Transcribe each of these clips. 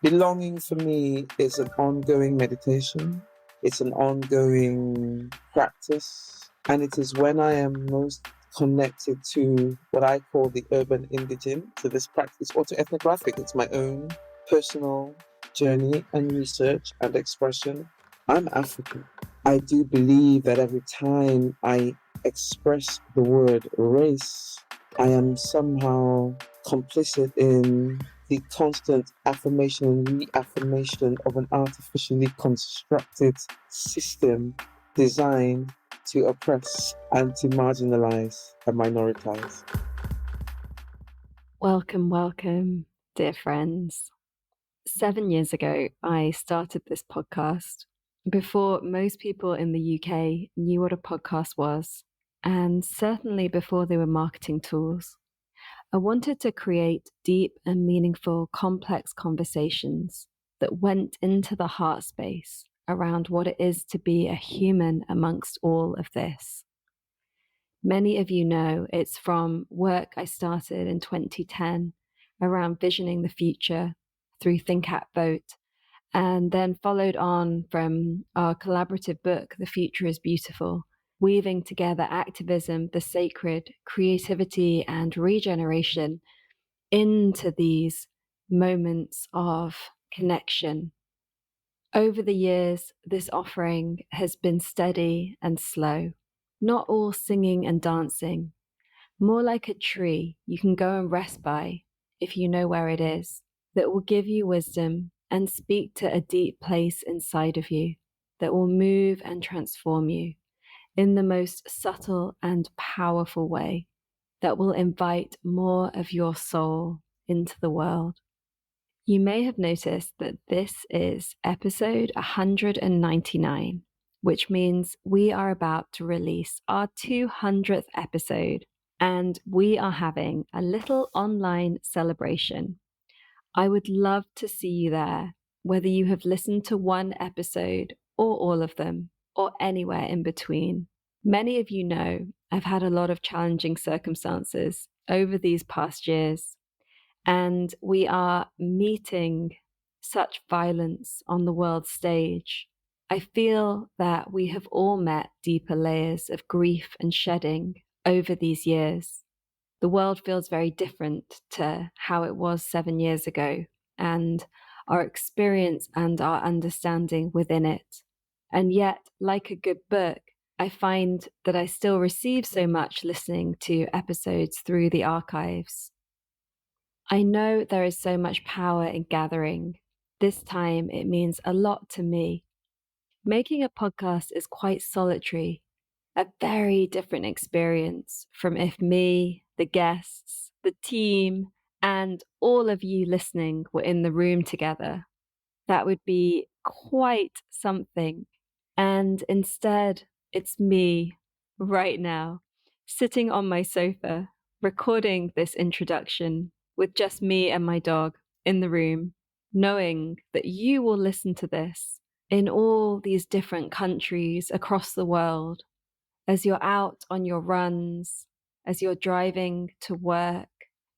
Belonging for me is an ongoing meditation. It's an ongoing practice. And it is when I am most connected to what I call the urban indigent, to this practice, or to ethnographic. It's my own personal journey and research and expression. I'm African. I do believe that every time I express the word race, I am somehow complicit in the constant affirmation and reaffirmation of an artificially constructed system designed to oppress and to marginalize and minoritize. Welcome, dear friends. 7 years ago, I started this podcast before most people in the UK knew what a podcast was, and certainly before they were marketing tools. I wanted to create deep and meaningful, complex conversations that went into the heart space around what it is to be a human amongst all of this. Many of you know it's from work I started in 2010 around visioning the future through Think Act Vote, and then followed on from our collaborative book, The Future is Beautiful, weaving together activism, the sacred, creativity, and regeneration into these moments of connection. Over the years, this offering has been steady and slow, not all singing and dancing, more like a tree you can go and rest by if you know where it is, that will give you wisdom and speak to a deep place inside of you that will move and transform you in the most subtle and powerful way that will invite more of your soul into the world. You may have noticed that this is episode 199, which means we are about to release our 200th episode, and we are having a little online celebration. I would love to see you there, whether you have listened to one episode or all of them, or anywhere in between. Many of you know I've had a lot of challenging circumstances over these past years, and we are meeting such violence on the world stage. I feel that we have all met deeper layers of grief and shedding over these years. The world feels very different to how it was 7 years ago, and our experience and our understanding within it. And yet, like a good book, I find that I still receive so much listening to episodes through the archives. I know there is so much power in gathering. This time it means a lot to me. Making a podcast is quite solitary, a very different experience from if me, the guests, the team, and all of you listening were in the room together. That would be quite something. And instead, it's me right now, sitting on my sofa, recording this introduction with just me and my dog in the room, knowing that you will listen to this in all these different countries across the world, as you're out on your runs, as you're driving to work,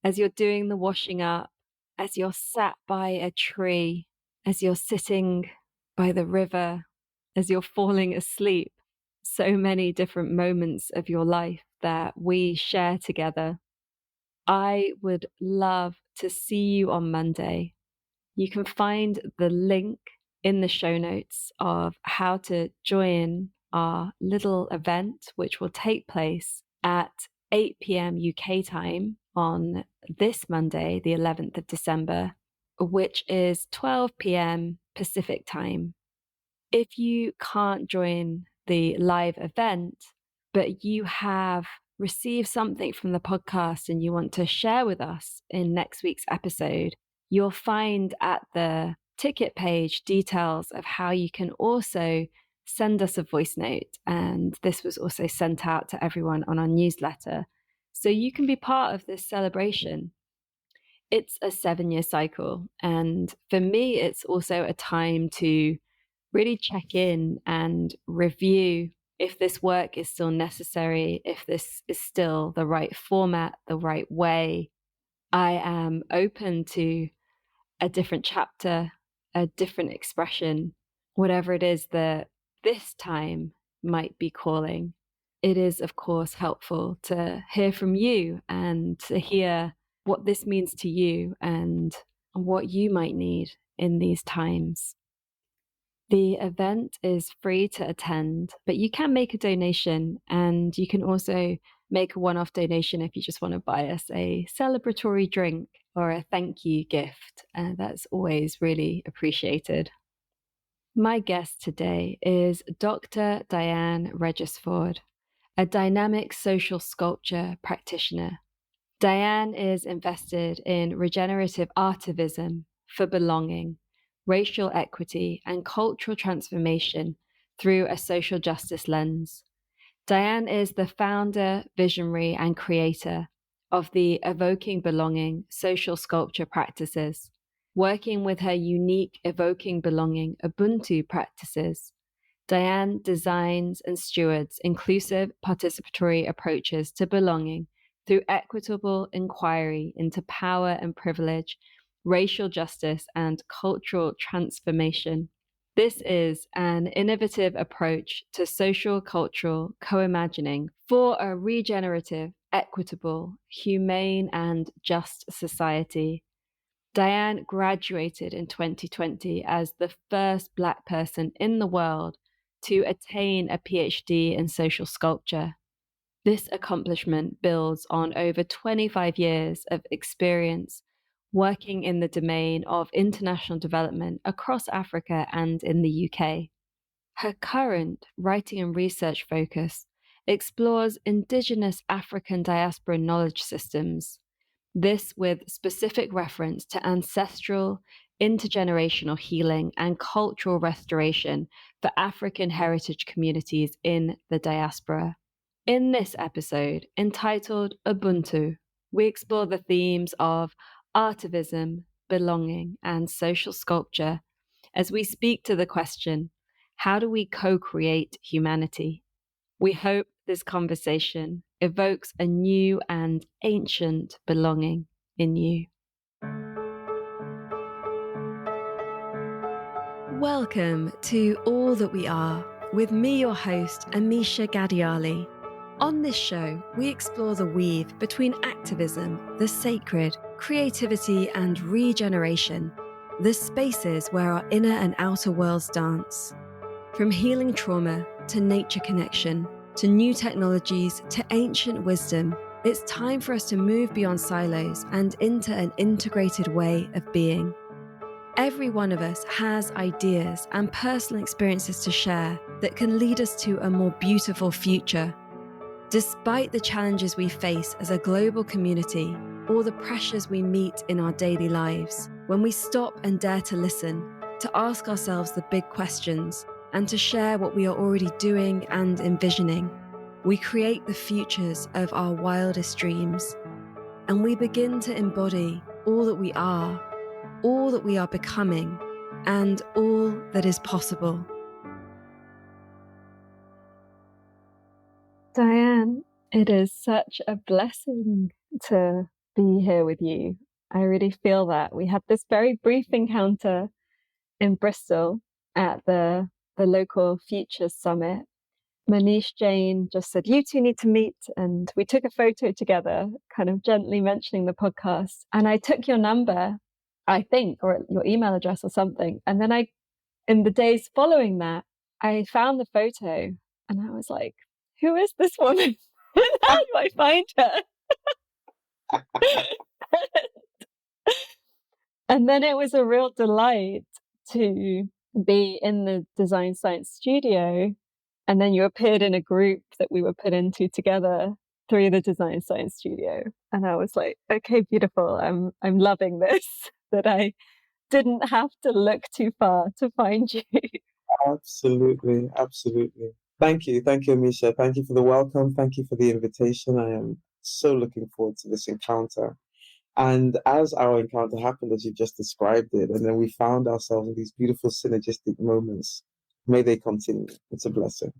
as you're doing the washing up, as you're sat by a tree, as you're sitting by the river, as you're falling asleep. So many different moments of your life that we share together. I would love to see you on Monday. You can find the link in the show notes of how to join our little event, which will take place at 8 p.m. UK time on this Monday, the 11th of December, which is 12 p.m. Pacific time. If you can't join the live event, but you have received something from the podcast and you want to share with us in next week's episode, you'll find at the ticket page details of how you can also send us a voice note. And this was also sent out to everyone on our newsletter. So you can be part of this celebration. It's a 7-year cycle. And for me, it's also a time to really check in and review if this work is still necessary, if this is still the right format, the right way. I am open to a different chapter a different expression, whatever it is that this time might be calling, it is, of course, helpful to hear from you and to hear what this means to you and what you might need in these times. The event is free to attend, but you can make a donation, and you can also make a one-off donation if you just want to buy us a celebratory drink or a thank you gift. And that's always really appreciated. My guest today is Dr. Dianne Regisford, a dynamic social sculpture practitioner. Dianne is invested in regenerative artivism for belonging, racial equity, and cultural transformation through a social justice lens. Dianne is the founder, visionary, and creator of the Evoking Belonging Social Sculpture practices, working with her unique Evoking Belonging Ubuntu practices. Dianne designs and stewards inclusive, participatory approaches to belonging through equitable inquiry into power and privilege, racial justice, and cultural transformation. This is an innovative approach to social-cultural co-imagining for a regenerative, equitable, humane, and just society. Dianne graduated in 2020 as the first Black person in the world to attain a PhD in social sculpture. This accomplishment builds on over 25 years of experience working in the domain of international development across Africa and in the UK. Her current writing and research focus explores Indigenous African diaspora knowledge systems, this with specific reference to ancestral, intergenerational healing and cultural restoration for African heritage communities in the diaspora. In this episode, entitled Ubuntu, we explore the themes of artivism, belonging, and social sculpture as we speak to the question, how do we co-create humanity? We hope this conversation evokes a new and ancient belonging in you. Welcome to All That We Are, with me, your host, Amisha Gadiali. On this show, we explore the weave between activism, the sacred, creativity, and regeneration, the spaces where our inner and outer worlds dance. From healing trauma to nature connection, to new technologies to ancient wisdom, it's time for us to move beyond silos and into an integrated way of being. Every one of us has ideas and personal experiences to share that can lead us to a more beautiful future. Despite the challenges we face as a global community, or the pressures we meet in our daily lives, when we stop and dare to listen, to ask ourselves the big questions, and to share what we are already doing and envisioning, we create the futures of our wildest dreams. And we begin to embody all that we are becoming, and all that is possible. Dianne, it is such a blessing to be here with you. I really feel that. We had this very brief encounter in Bristol at the local Futures Summit. Manish Jain just said, you two need to meet. And we took a photo together, kind of gently mentioning the podcast. And I took your number, I think, or your email address or something. And then in the days following that, I found the photo and I was like, who is this woman? How do I find her? And then it was a real delight to be in the design science studio. And then you appeared in a group that we were put into together through the design science studio. And I was like, okay, beautiful. I'm loving this, that I didn't have to look too far to find you. Absolutely. Absolutely. Thank you. Thank you, Amisha. Thank you for the welcome. Thank you for the invitation. I am so looking forward to this encounter. And as our encounter happened, as you just described it, and then we found ourselves in these beautiful synergistic moments, may they continue. It's a blessing.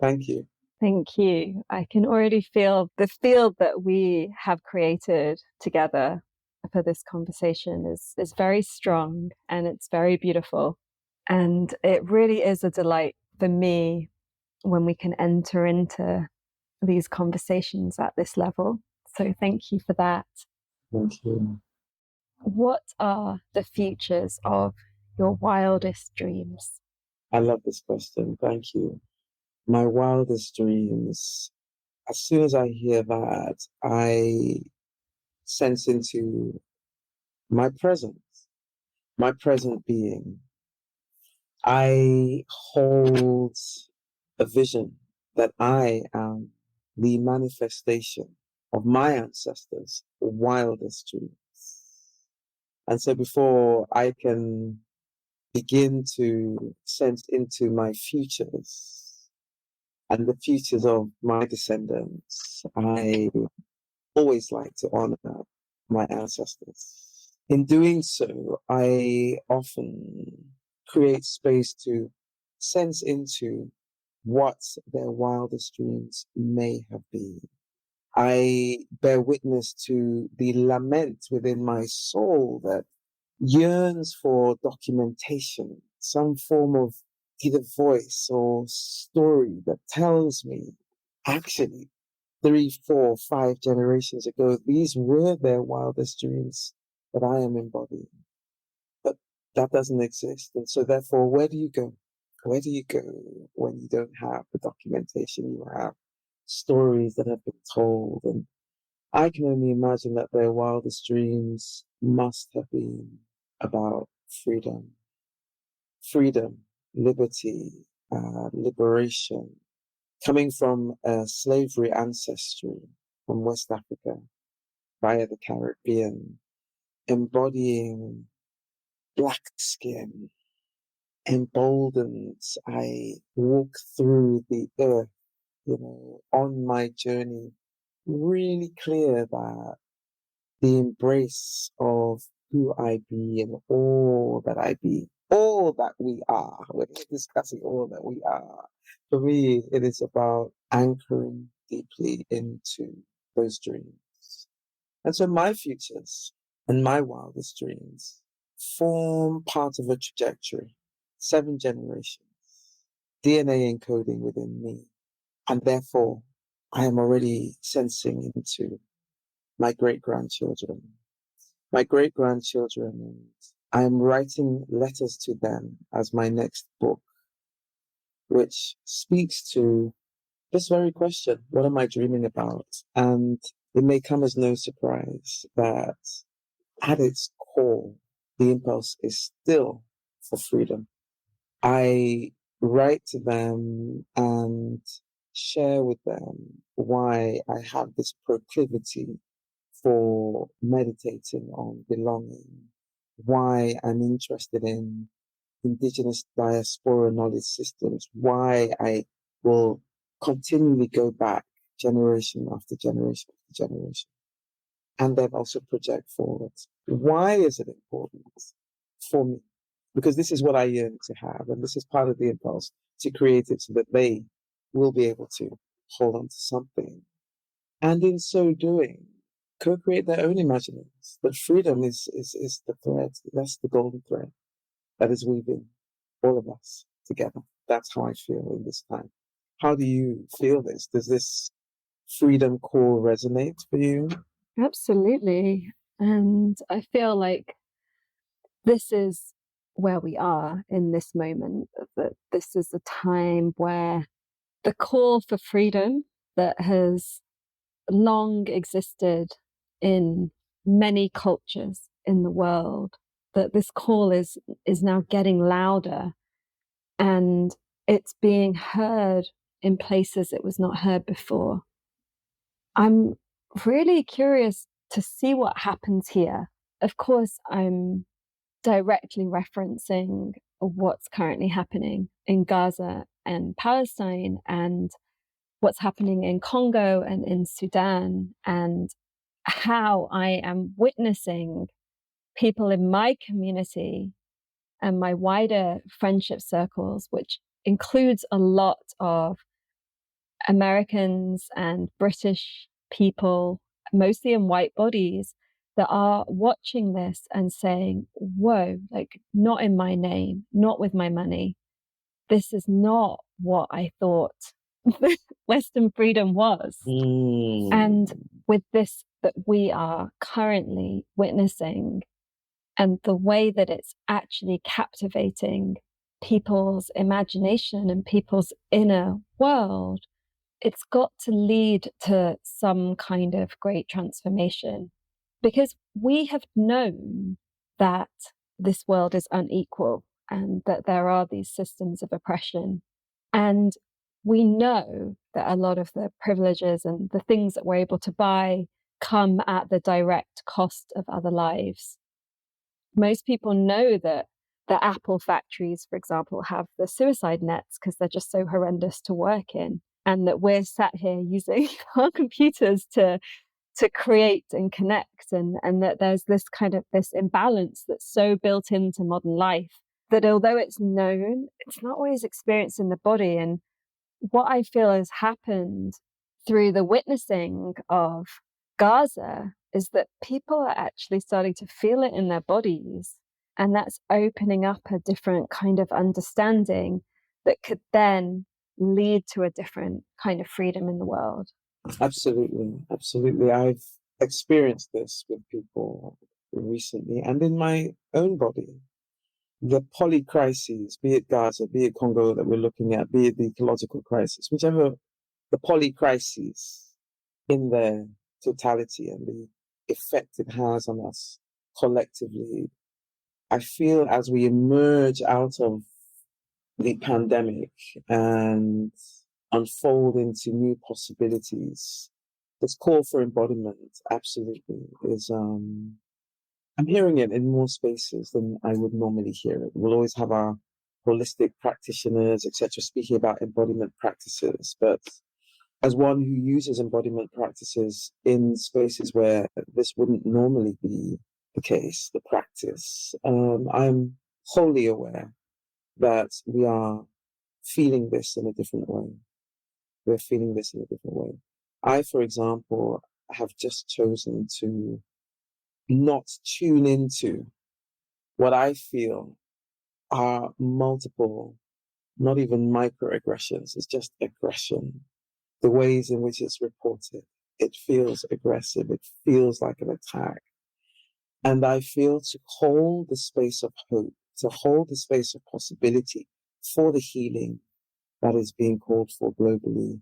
Thank you. Thank you. I can already feel the field that we have created together for this conversation is very strong and it's very beautiful. And it really is a delight for me when we can enter into these conversations at this level. So thank you for that. Thank you. What are the futures of your wildest dreams? I love this question. Thank you. My wildest dreams, as soon as I hear that, I sense into my present being. I hold a vision that I am the manifestation of my ancestors' wildest dreams. And so before I can begin to sense into my futures and the futures of my descendants, I always like to honor my ancestors. In doing so, I often create space to sense into what their wildest dreams may have been. I bear witness to the lament within my soul that yearns for documentation, some form of either voice or story that tells me actually 3, 4, 5 generations ago, these were their wildest dreams that I am embodying. But that doesn't exist. And so therefore, where do you go? Where do you go when you don't have the documentation? You have stories that have been told. And I can only imagine that their wildest dreams must have been about freedom, liberty, liberation, coming from a slavery ancestry from West Africa via the Caribbean, embodying black skin, emboldened. I walk through the earth, on my journey, really clear that the embrace of who I be and all that I be, all that we are. We're discussing all that we are. For me, it is about anchoring deeply into those dreams. And so my futures and my wildest dreams form part of a trajectory, 7 generations, DNA encoding within me. And therefore, I am already sensing into my great-grandchildren. And I am writing letters to them as my next book, which speaks to this very question: what am I dreaming about? And it may come as no surprise that at its core, the impulse is still for freedom. I write to them and share with them why I have this proclivity for meditating on belonging, why I'm interested in indigenous diaspora knowledge systems, why I will continually go back generation after generation after generation, and then also project forward. Why is it important for me? Because this is what I yearn to have, and this is part of the impulse to create it so that they will be able to hold on to something. And in so doing, co-create their own imaginings. But freedom is the thread, that's the golden thread that is weaving all of us together. That's how I feel in this time. How do you feel this? Does this freedom call resonate for you? Absolutely. And I feel like this is where we are in this moment, that this is a time where the call for freedom that has long existed in many cultures in the world, that this call is now getting louder and it's being heard in places it was not heard before. I'm really curious to see what happens here. Of course, I'm directly referencing what's currently happening in Gaza and Palestine and what's happening in Congo and in Sudan, and how I am witnessing people in my community and my wider friendship circles, which includes a lot of Americans and British people, mostly in white bodies, that are watching this and saying, whoa, like, not in my name, not with my money. This is not what I thought Western freedom was. And with this that we are currently witnessing, and the way that it's actually captivating people's imagination and people's inner world, it's got to lead to some kind of great transformation. Because we have known that this world is unequal and that there are these systems of oppression. And we know that a lot of the privileges and the things that we're able to buy come at the direct cost of other lives. Most people know that the Apple factories, for example, have the suicide nets because they're just so horrendous to work in, and that we're sat here using our computers to create and connect, and that there's this kind of this imbalance that's so built into modern life that although it's known, it's not always experienced in the body. And what I feel has happened through the witnessing of Gaza is that people are actually starting to feel it in their bodies. And that's opening up a different kind of understanding that could then lead to a different kind of freedom in the world. Absolutely. Absolutely. I've experienced this with people recently and in my own body. The polycrises, be it Gaza, be it Congo that we're looking at, be it the ecological crisis, whichever, the polycrises in their totality and the effect it has on us collectively. I feel as we emerge out of the pandemic and unfold into new possibilities, this call for embodiment absolutely is I'm hearing it in more spaces than I would normally hear it. We'll always have our holistic practitioners, etc., speaking about embodiment practices. But as one who uses embodiment practices in spaces where this wouldn't normally be the case, the practice, I'm wholly aware that we are feeling this in a different way. We're feeling this in a different way. I, for example, have just chosen to not tune into what I feel are multiple, not even microaggressions, it's just aggression. The ways in which it's reported, it feels aggressive, it feels like an attack. And I feel to hold the space of hope, to hold the space of possibility for the healing that is being called for globally,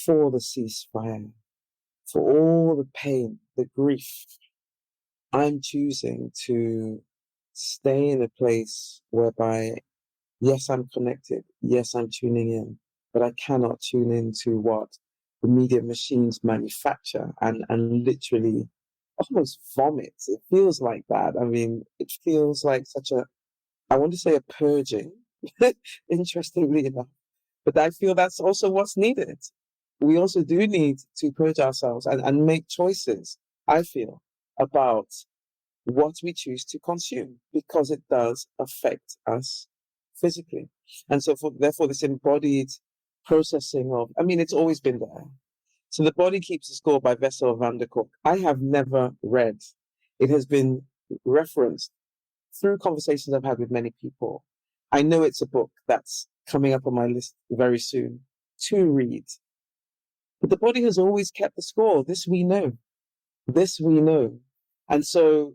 for the ceasefire, for all the pain, the grief. I'm choosing to stay in a place whereby, yes, I'm connected. Yes, I'm tuning in, but I cannot tune into what the media machines manufacture and literally almost vomit. It feels like that. I mean, it feels like such a, I want to say a purging, interestingly enough, but I feel that's also what's needed. We also do need to purge ourselves and make choices, I feel, about what we choose to consume because it does affect us physically. And so therefore this embodied processing of, I mean, it's always been there. So The Body Keeps the Score by Bessel van der Kolk. I have never read. It has been referenced through conversations I've had with many people. I know it's a book that's coming up on my list very soon to read. But the body has always kept the score. This we know. This we know. And so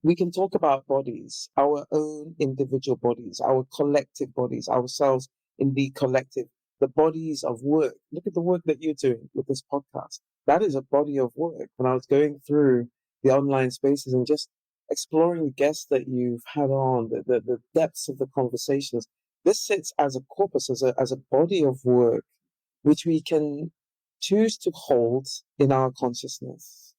we can talk about bodies, our own individual bodies, our collective bodies, ourselves in the collective, the bodies of work. Look at the work that you're doing with this podcast. That is a body of work. When I was going through the online spaces and just exploring the guests that you've had on, the depths of the conversations, this sits as a corpus, as a body of work, which we can choose to hold in our consciousness.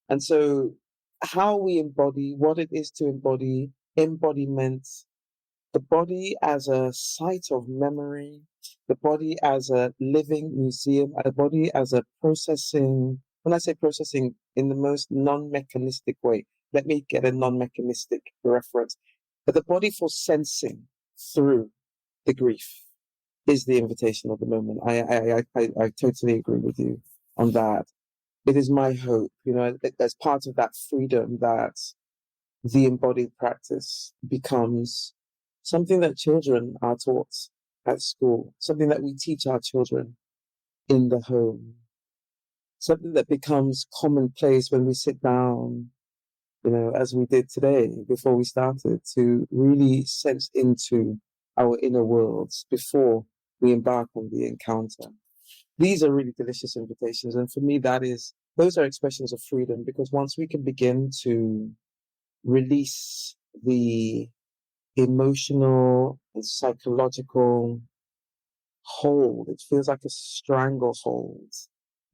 And so how we embody, what it is to embody, embodiment, the body as a site of memory, the body as a living museum, the body as a processing, when I say processing in the most non-mechanistic way, let me get a non-mechanistic reference, but the body for sensing through the grief is the invitation of the moment. I totally agree with you on that. it is my hope, as part of that freedom, that the embodied practice becomes something that children are taught at school, something that we teach our children in the home, something that becomes commonplace when we sit down, as we did today before we started, to really sense into our inner worlds before we embark on the encounter. These are really delicious invitations. And for me, those are expressions of freedom, because once we can begin to release the emotional and psychological hold, it feels like a stranglehold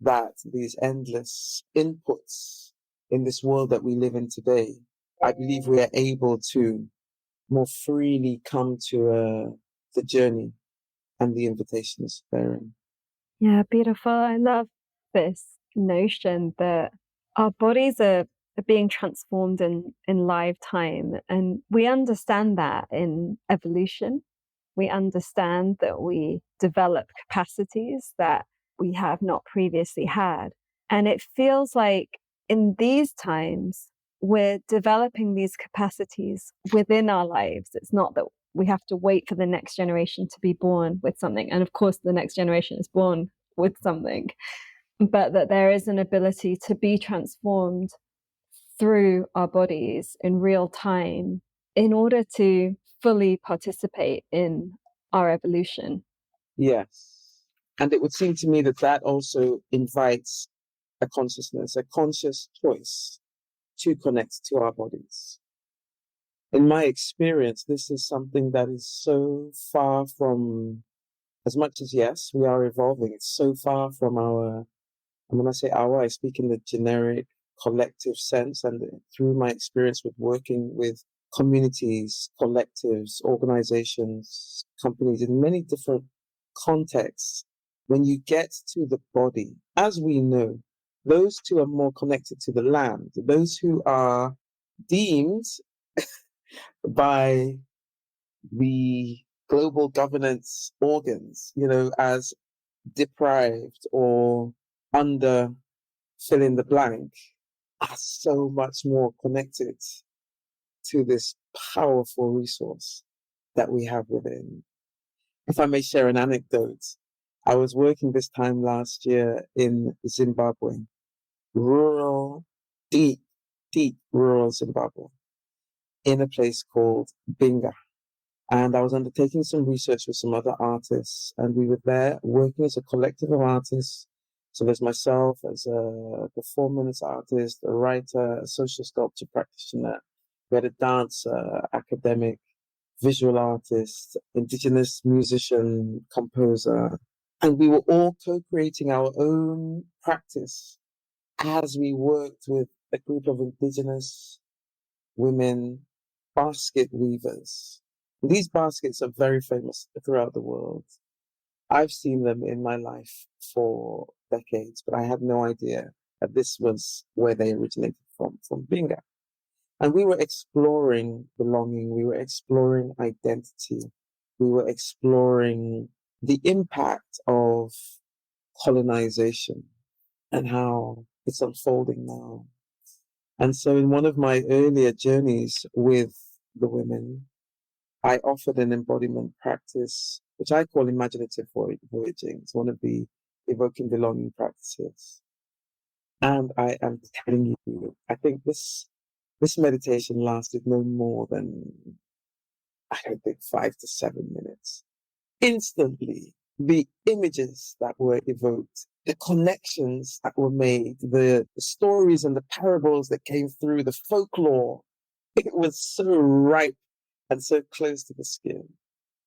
that these endless inputs in this world that we live in today, I believe we are able to more freely come to the journey and the invitations therein. Yeah, beautiful. I love this notion that our bodies are being transformed in lifetime. And we understand that in evolution. We understand that we develop capacities that we have not previously had. And it feels like in these times, we're developing these capacities within our lives. It's not that we have to wait for the next generation to be born with something. And of course, the next generation is born with something, but that there is an ability to be transformed through our bodies in real time in order to fully participate in our evolution. Yes. And it would seem to me that that also invites a consciousness, a conscious choice to connect to our bodies. In my experience, this is something that is so far from, as much as yes, we are evolving, it's so far from our, and when I say our, I speak in the generic collective sense, and through my experience with working with communities, collectives, organizations, companies in many different contexts. When you get to the body, as we know, those who are more connected to the land, those who are deemed by the global governance organs, as deprived or under fill in the blank, are so much more connected to this powerful resource that we have within. If I may share an anecdote, I was working this time last year in Zimbabwe, rural, deep, deep rural Zimbabwe, in a place called Binga. And I was undertaking some research with some other artists, and we were there working as a collective of artists. So there's myself as a performance artist, a writer, a social sculpture practitioner. We had a dancer, academic, visual artist, indigenous musician, composer. And we were all co-creating our own practice as we worked with a group of indigenous women basket weavers. These baskets are very famous throughout the world. I've seen them in my life for decades, but I had no idea that this was where they originated from Binga. And we were exploring belonging, we were exploring identity, we were exploring the impact of colonization and how it's unfolding now. And so in one of my earlier journeys with the women, I offered an embodiment practice, which I call imaginative voyaging. It's one of the evoking belonging practices. And I am telling you, I think this meditation lasted no more than, I don't think, 5 to 7 minutes. Instantly, the images that were evoked, the connections that were made, the stories and the parables that came through, the folklore, it was so ripe and so close to the skin.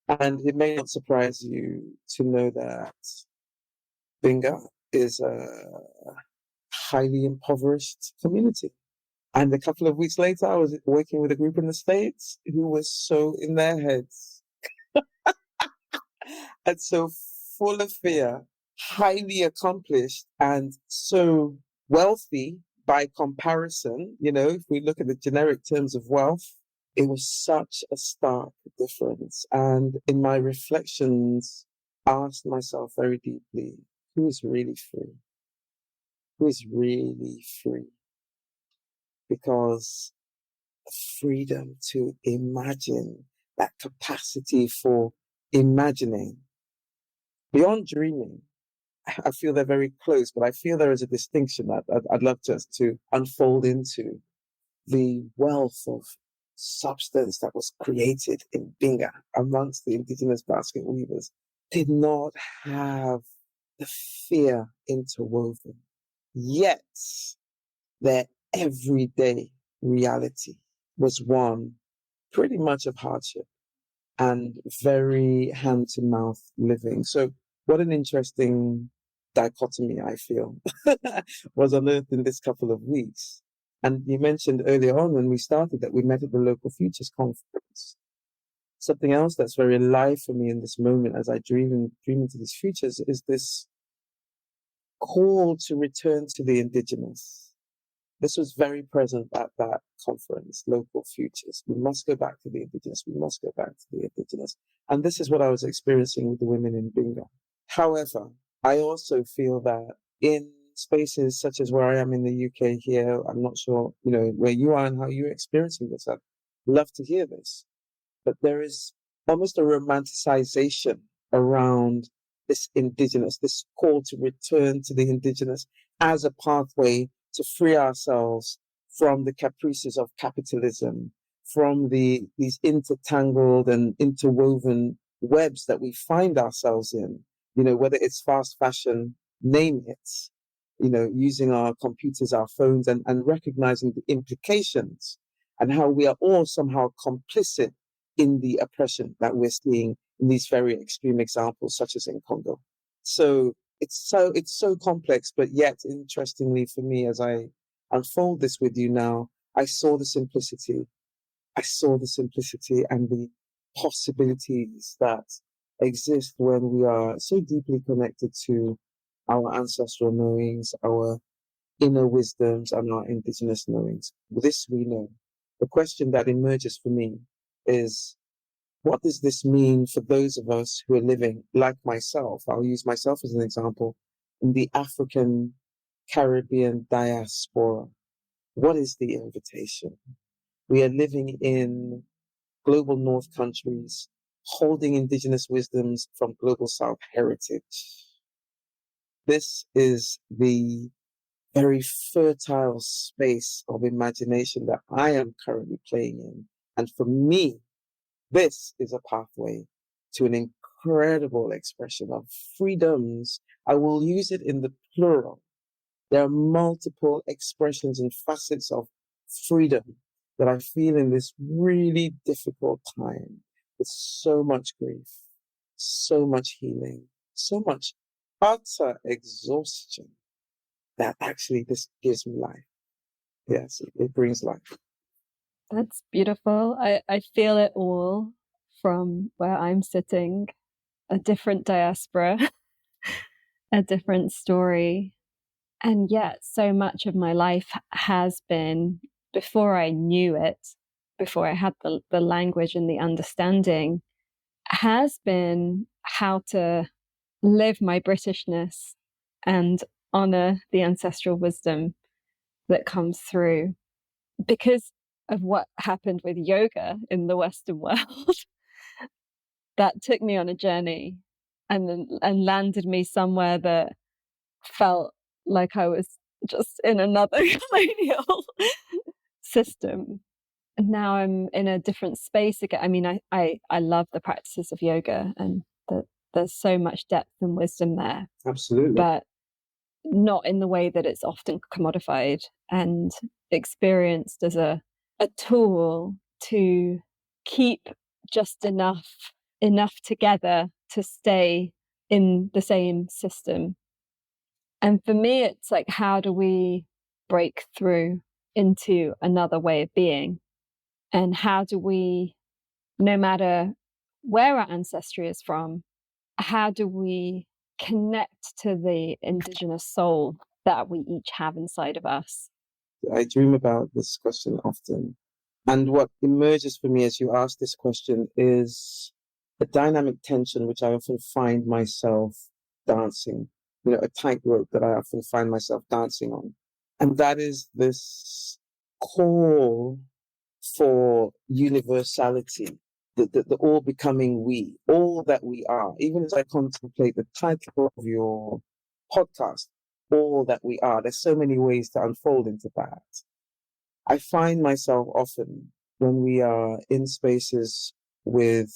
And it may not surprise you to know that Binga is a highly impoverished community. And a couple of weeks later, I was working with a group in the States who was so in their heads and so full of fear, highly accomplished, and so wealthy by comparison. If we look at the generic terms of wealth, it was such a stark difference. And in my reflections, I asked myself very deeply, who is really free? who is really free, because the freedom to imagine, that capacity for imagining beyond dreaming, I feel they're very close, but I feel there is a distinction that I'd love just to unfold into. The wealth of substance that was created in Binga amongst the indigenous basket weavers did not have the fear interwoven. Yet their everyday reality was one pretty much of hardship and very hand to mouth living. So what an interesting dichotomy I feel was unearthed in this couple of weeks. And you mentioned earlier on when we started that we met at the local futures conference. Something else that's very alive for me in this moment as I dream into these futures is this call to return to the indigenous. This was very present at that conference, local futures. We must go back to the indigenous. We must go back to the indigenous. And this is what I was experiencing with the women in Binga. However, I also feel that in spaces such as where I am in the UK here, I'm not sure, where you are and how you're experiencing this. I'd love to hear this. But there is almost a romanticization around this indigenous, this call to return to the indigenous as a pathway to free ourselves from the caprices of capitalism, from these intertangled and interwoven webs that we find ourselves in, whether it's fast fashion, name it, using our computers, our phones, and recognizing the implications and how we are all somehow complicit in the oppression that we're seeing in these very extreme examples, such as in Congo. So it's so complex, but yet interestingly for me, as I unfold this with you now, I saw the simplicity. I saw the simplicity and the possibilities that exist when we are so deeply connected to our ancestral knowings, our inner wisdoms, and our indigenous knowings. This we know. The question that emerges for me is, what does this mean for those of us who are living, like myself? I'll use myself as an example, in the African Caribbean diaspora. What is the invitation? We are living in global North countries, holding indigenous wisdoms from global South heritage. This is the very fertile space of imagination that I am currently playing in. And for me, this is a pathway to an incredible expression of freedoms. I will use it in the plural. There are multiple expressions and facets of freedom that I feel in this really difficult time, with so much grief, so much healing, so much utter exhaustion, that actually this gives me life. Yes, it brings life. That's beautiful. I feel it all from where I'm sitting, a different diaspora, a different story. And yet so much of my life has been, before I knew it, before I had the language and the understanding, has been how to live my Britishness and honor the ancestral wisdom that comes through. Because of what happened with yoga in the Western world, that took me on a journey and landed me somewhere that felt like I was just in another colonial system. And now I'm in a different space again. I mean, I love the practices of yoga, and there's so much depth and wisdom there. Absolutely. But not in the way that it's often commodified and experienced as a tool to keep just enough together to stay in the same system. And for me, it's like, how do we break through into another way of being? And how do we, no matter where our ancestry is from, how do we connect to the indigenous soul that we each have inside of us? I dream about this question often. And what emerges for me as you ask this question is a dynamic tension which I often find myself dancing a tightrope that I often find myself dancing on. And that is this call for universality, the all becoming we, all that we are. Even as I contemplate the title of your podcast, all that we are, there's so many ways to unfold into that. I find myself often when we are in spaces with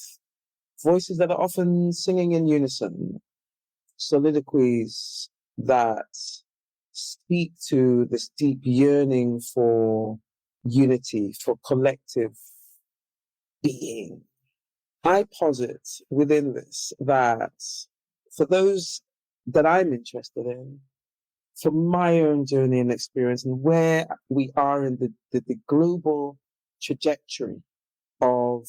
voices that are often singing in unison, soliloquies that speak to this deep yearning for unity, for collective being. I posit within this that for those that I'm interested in, for my own journey and experience and where we are in the global trajectory of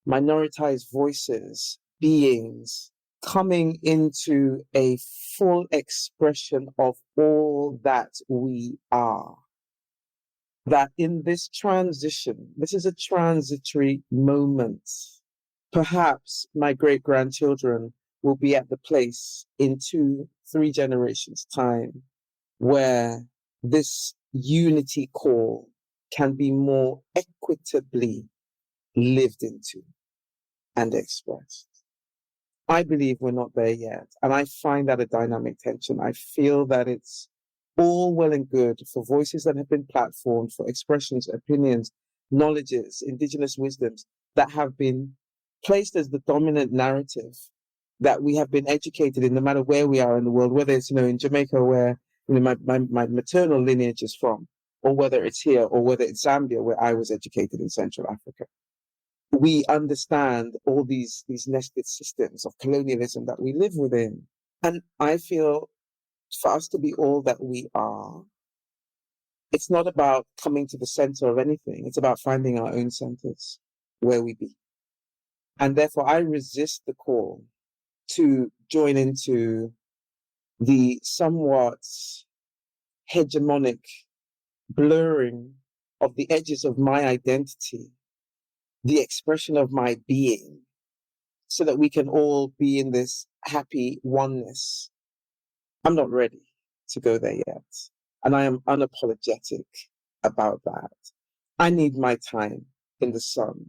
minoritized voices, beings coming into a full expression of all that we are. That in this transition, this is a transitory moment. Perhaps my great grandchildren will be at the place in 2-3 generations' time where this unity call can be more equitably lived into and expressed. I believe we're not there yet. And I find that a dynamic tension. I feel that it's all well and good for voices that have been platformed, for expressions, opinions, knowledges, indigenous wisdoms that have been placed as the dominant narrative that we have been educated in, no matter where we are in the world, whether it's, in Jamaica, where my maternal lineage is from, or whether it's here, or whether it's Zambia, where I was educated in Central Africa. We understand all these nested systems of colonialism that we live within. And I feel for us to be all that we are, it's not about coming to the center of anything. It's about finding our own centers where we be. And therefore, I resist the call to join into the somewhat hegemonic blurring of the edges of my identity, the expression of my being, so that we can all be in this happy oneness. I'm not ready to go there yet. And I am unapologetic about that. I need my time in the sun.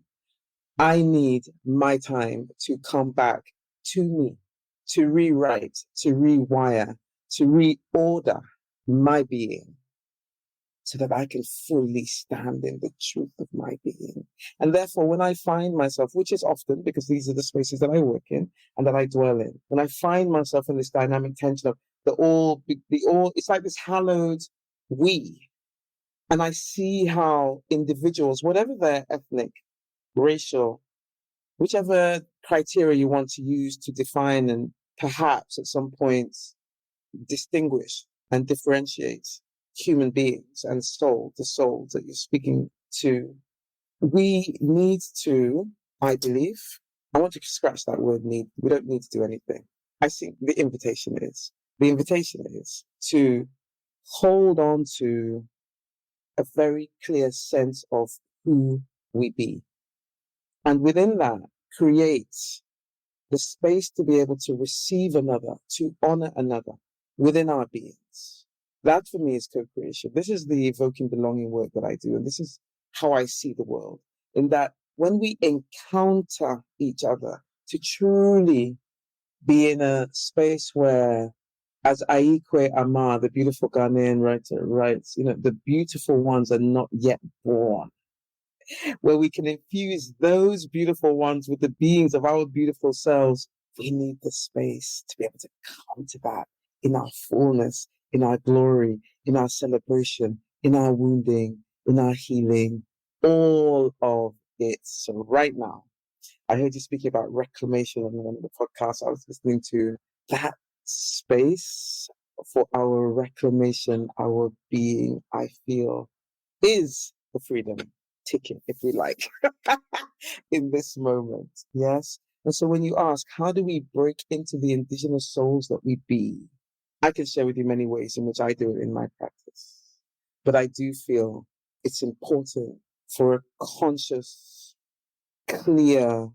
I need my time to come back to me, to rewrite, to rewire, to reorder my being, so that I can fully stand in the truth of my being. And therefore, when I find myself, which is often because these are the spaces that I work in and that I dwell in, when I find myself in this dynamic tension of the all, it's like this hallowed we. And I see how individuals, whatever their ethnic, racial, whichever criteria you want to use to define and perhaps at some point distinguish and differentiate human beings and the souls that you're speaking to. We need to, I believe, I want to scratch that word need. We don't need to do anything. I think the invitation is to hold on to a very clear sense of who we be. And within that, create the space to be able to receive another, to honor another within our beings. That for me is co-creation. This is the evoking belonging work that I do. And this is how I see the world, in that when we encounter each other to truly be in a space where, as Aikwe Amar, the beautiful Ghanaian writer, writes, the beautiful ones are not yet born, where we can infuse those beautiful ones with the beings of our beautiful selves. We need the space to be able to come to that in our fullness, in our glory, in our celebration, in our wounding, in our healing, all of it. So right now, I heard you speaking about reclamation on one of the podcasts I was listening to. That space for our reclamation, our being, I feel, is the freedom ticket, if we like, in this moment. Yes. And so when you ask, how do we break into the indigenous souls that we be? I can share with you many ways in which I do it in my practice. But I do feel it's important for a conscious, clear,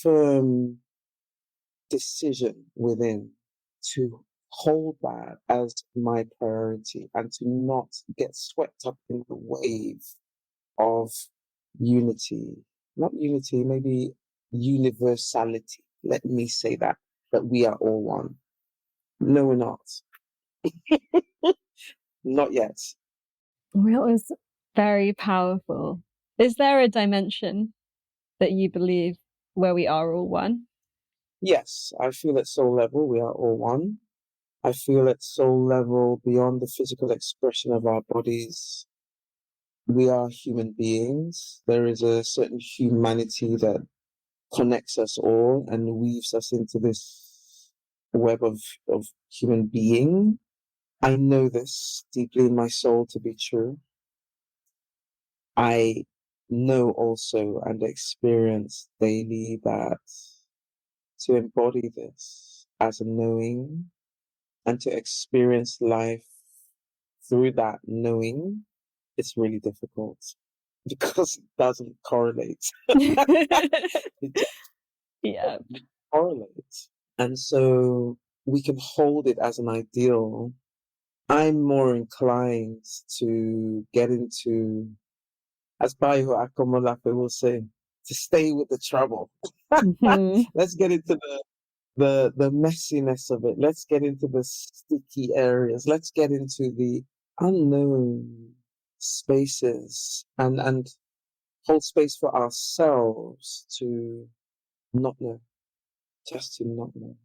firm decision within to hold that as my priority and to not get swept up in the wave of unity, not unity, maybe universality. Let me say that we are all one. No, we're not. Not yet. Well, it was very powerful. Is there a dimension that you believe where we are all one? Yes, I feel at soul level we are all one. I feel at soul level beyond the physical expression of our bodies. We are human beings. There is a certain humanity that connects us all and weaves us into this web of human being. I know this deeply in my soul to be true. I know also and experience daily that to embody this as a knowing and to experience life through that knowing, it's really difficult because it doesn't correlate. It just Yeah. doesn't correlate. And so we can hold it as an ideal. I'm more inclined to get into, as Bayo Akomolafe will say, to stay with the trouble. Mhm. Let's get into the messiness of it. Let's get into the sticky areas. Let's get into the unknown spaces and hold space for ourselves to not know, just to not know.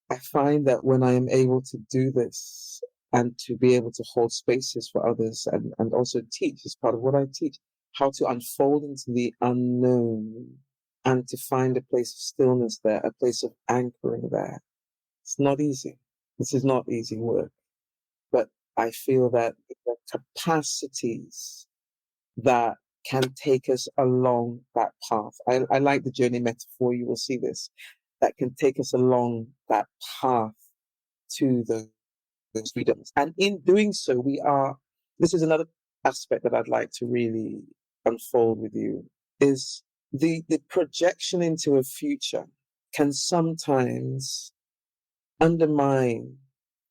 I find that when I am able to do this and to be able to hold spaces for others and also teach as part of what I teach, how to unfold into the unknown and to find a place of stillness there, a place of anchoring there. It's not easy. This is not easy work, but I feel that the capacities that can take us along that path. I like the journey metaphor. You will see this that can take us along that path to those freedoms. And in doing so, this is another aspect that I'd like to really unfold with you is the projection into a future can sometimes undermine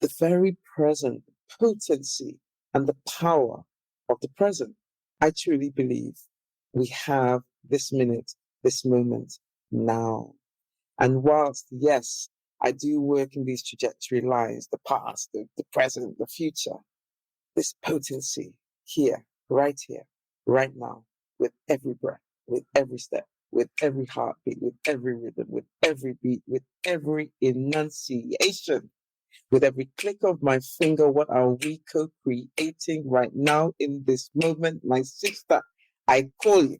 the very present potency and the power of the present. I truly believe we have this minute, this moment now. And whilst, yes, I do work in these trajectory lines, the past, the present, the future, this potency here, right now, with every breath, with every step, with every heartbeat, with every rhythm, with every beat, with every enunciation, with every click of my finger, what are we co-creating right now in this moment? My sister, I call you.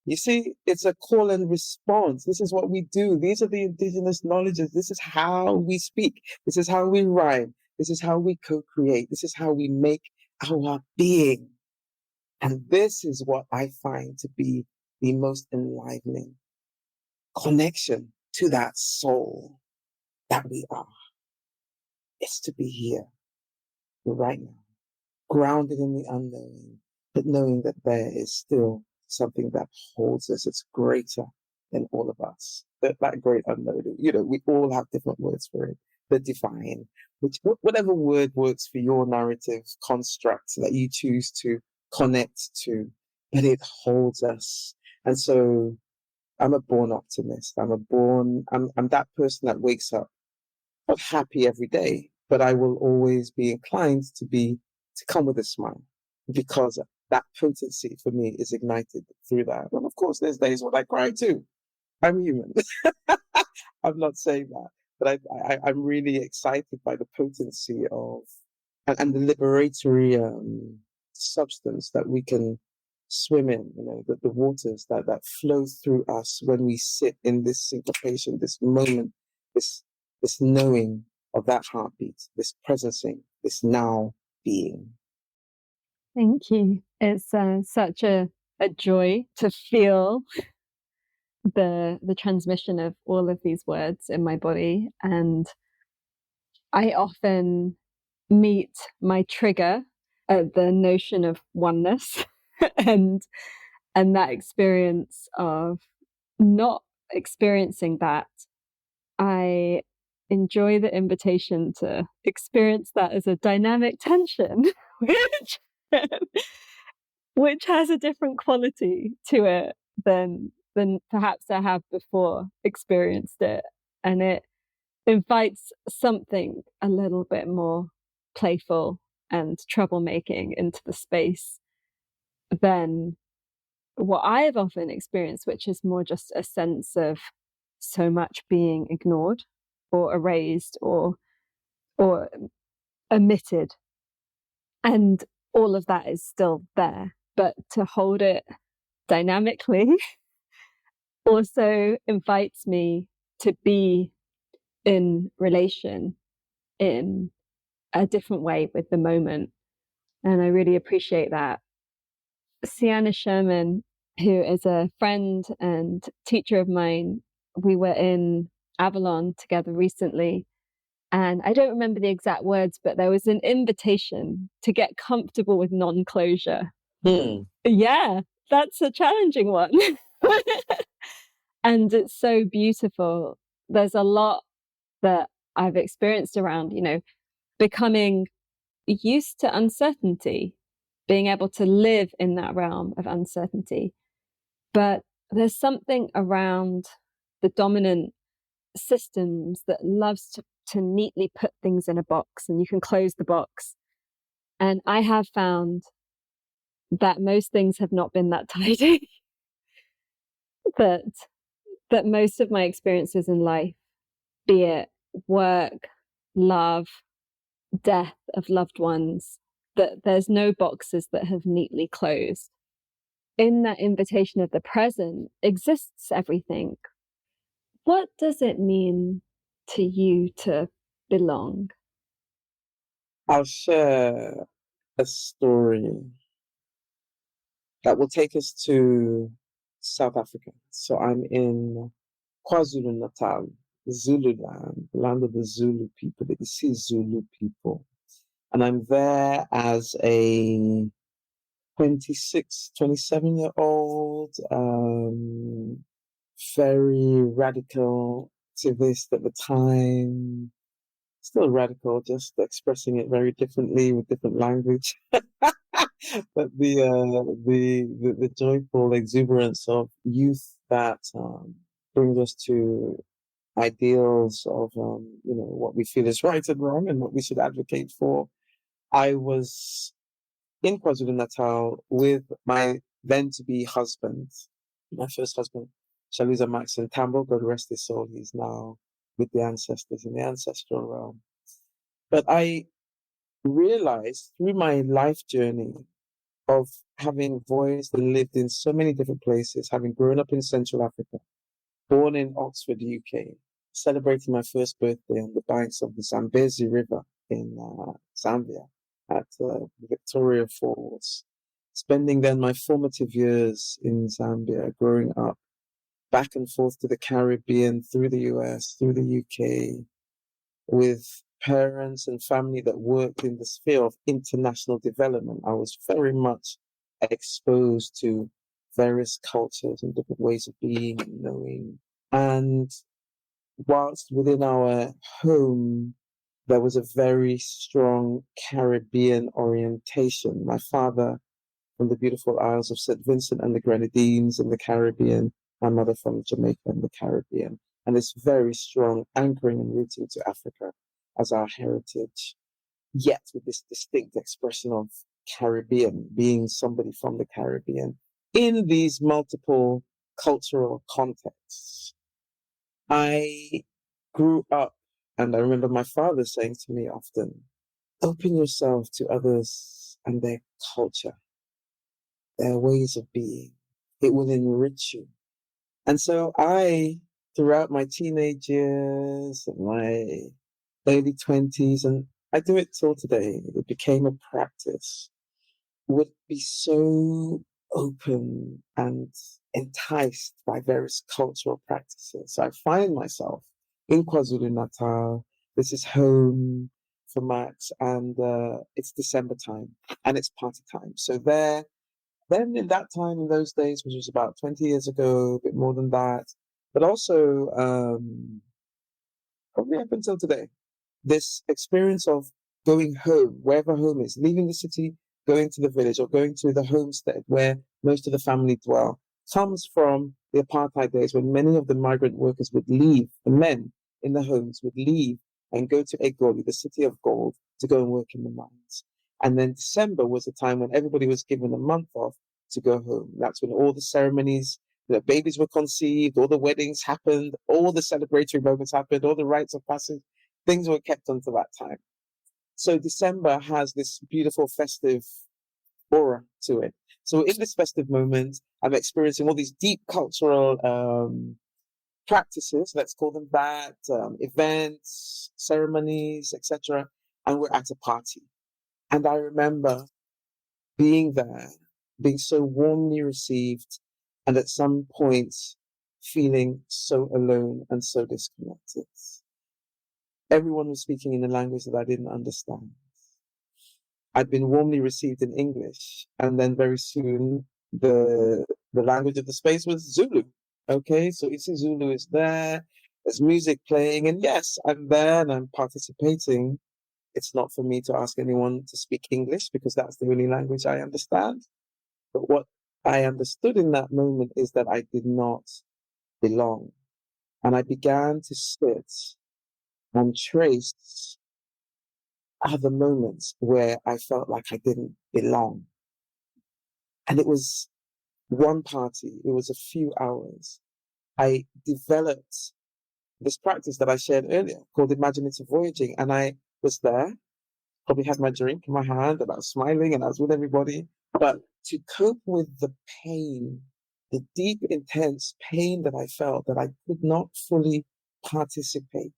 You see, it's a call and response. This is what we do. These are the indigenous knowledges. This is how we speak. This is how we rhyme. This is how we co-create. This is how we make our being. And this is what I find to be the most enlivening connection to that soul that we are. It's to be here right now, grounded in the unknown, but knowing that there is still something that holds us. It's greater than all of us. That great unknown, we all have different words for it. The divine, whatever word works for your narrative construct that you choose to connect to, but it holds us. And so I'm a born optimist. I'm that person that wakes up not happy every day, but I will always be inclined to come with a smile because that potency for me is ignited through that. And of course, there's days when I cry too. I'm human. I'm not saying that, but I'm really excited by the potency of and the liberatory substance that we can swim in. The waters that flow through us when we sit in this syncopation, this moment, this this knowing of that heartbeat, this presencing, this now being. Thank you. It's such a joy to feel the transmission of all of these words in my body, and I often meet my trigger at the notion of oneness and that experience of not experiencing that. I enjoy the invitation to experience that as a dynamic tension, which has a different quality to it than perhaps I have before experienced it. And it invites something a little bit more playful and troublemaking into the space than what I've often experienced, which is more just a sense of so much being ignored or erased or omitted. And all of that is still there. But to hold it dynamically also invites me to be in relation in a different way with the moment. And I really appreciate that. Sienna Sherman, who is a friend and teacher of mine, we were in Avalon together recently. And I don't remember the exact words, but there was an invitation to get comfortable with non-closure. Yeah, that's a challenging one. And it's so beautiful. There's a lot that I've experienced around, becoming used to uncertainty, being able to live in that realm of uncertainty. But there's something around the dominant systems that loves to neatly put things in a box, and you can close the box. And I have found that most things have not been that tidy. that that most of my experiences in life, be it work, love, death of loved ones, that there's no boxes that have neatly closed. In that invitation of the present exists everything. What does it mean to you to belong? I'll share a story that will take us to South Africa. So I'm in KwaZulu Natal, Zululand, the land of the Zulu people, the Isi Zulu people. And I'm there as a 26, 27-year-old, very radical activist at the time. Still radical, just expressing it very differently with different language. But the joyful exuberance of youth that brings us to ideals of what we feel is right and wrong and what we should advocate for. I was in KwaZulu Natal with my then to be husband, my first husband, Shaluza Maxon Tambo, God rest his soul. He's now with the ancestors in the ancestral realm. But I realized through my life journey of having voiced and lived in so many different places, having grown up in Central Africa, born in Oxford, UK, celebrating my first birthday on the banks of the Zambezi River in Zambia at Victoria Falls, spending then my formative years in Zambia, growing up back and forth to the Caribbean, through the US, through the UK, with parents and family that worked in the sphere of international development. I was very much exposed to various cultures and different ways of being and knowing. And whilst within our home, there was a very strong Caribbean orientation. My father from the beautiful Isles of St. Vincent and the Grenadines in the Caribbean, my mother from Jamaica in the Caribbean. And this very strong anchoring and rooting to Africa as our heritage, yet with this distinct expression of Caribbean, being somebody from the Caribbean in these multiple cultural contexts. I grew up, and I remember my father saying to me often, open yourself to others and their culture, their ways of being. It will enrich you. And so throughout my teenage years and my early 20s, and I do it till today, it became a practice, would be so open and enticed by various cultural practices. So I find myself in KwaZulu Natal. This is home for Max, and it's December time, and it's party time. So then in that time, in those days, which was about 20 years ago, a bit more than that, but also probably up until today. This experience of going home, wherever home is, leaving the city, going to the village or going to the homestead where most of the family dwell, comes from the apartheid days when many of the migrant workers would leave, the men in the homes would leave and go to Egoli, the city of gold, to go and work in the mines. And then December was a time when everybody was given a month off to go home. That's when all the ceremonies, the babies were conceived, all the weddings happened, all the celebratory moments happened, all the rites of passage, things were kept until that time. So December has this beautiful festive aura to it. So in this festive moment, I'm experiencing all these deep cultural practices, let's call them that, events, ceremonies, etc. And we're at a party. And I remember being there, being so warmly received, and at some point feeling so alone and so disconnected. Everyone was speaking in a language that I didn't understand. I'd been warmly received in English, and then very soon the language of the space was Zulu. Okay, so Zulu is there, there's music playing, and yes, I'm there and I'm participating. It's not for me to ask anyone to speak English because that's the only language I understand. But what I understood in that moment is that I did not belong. And I began to sit and trace other moments where I felt like I didn't belong. And it was one party, it was a few hours. I developed this practice that I shared earlier called imaginative voyaging. And I was there, probably had my drink in my hand, and I was smiling and I was with everybody. But to cope with the pain, the deep, intense pain that I felt that I could not fully participate.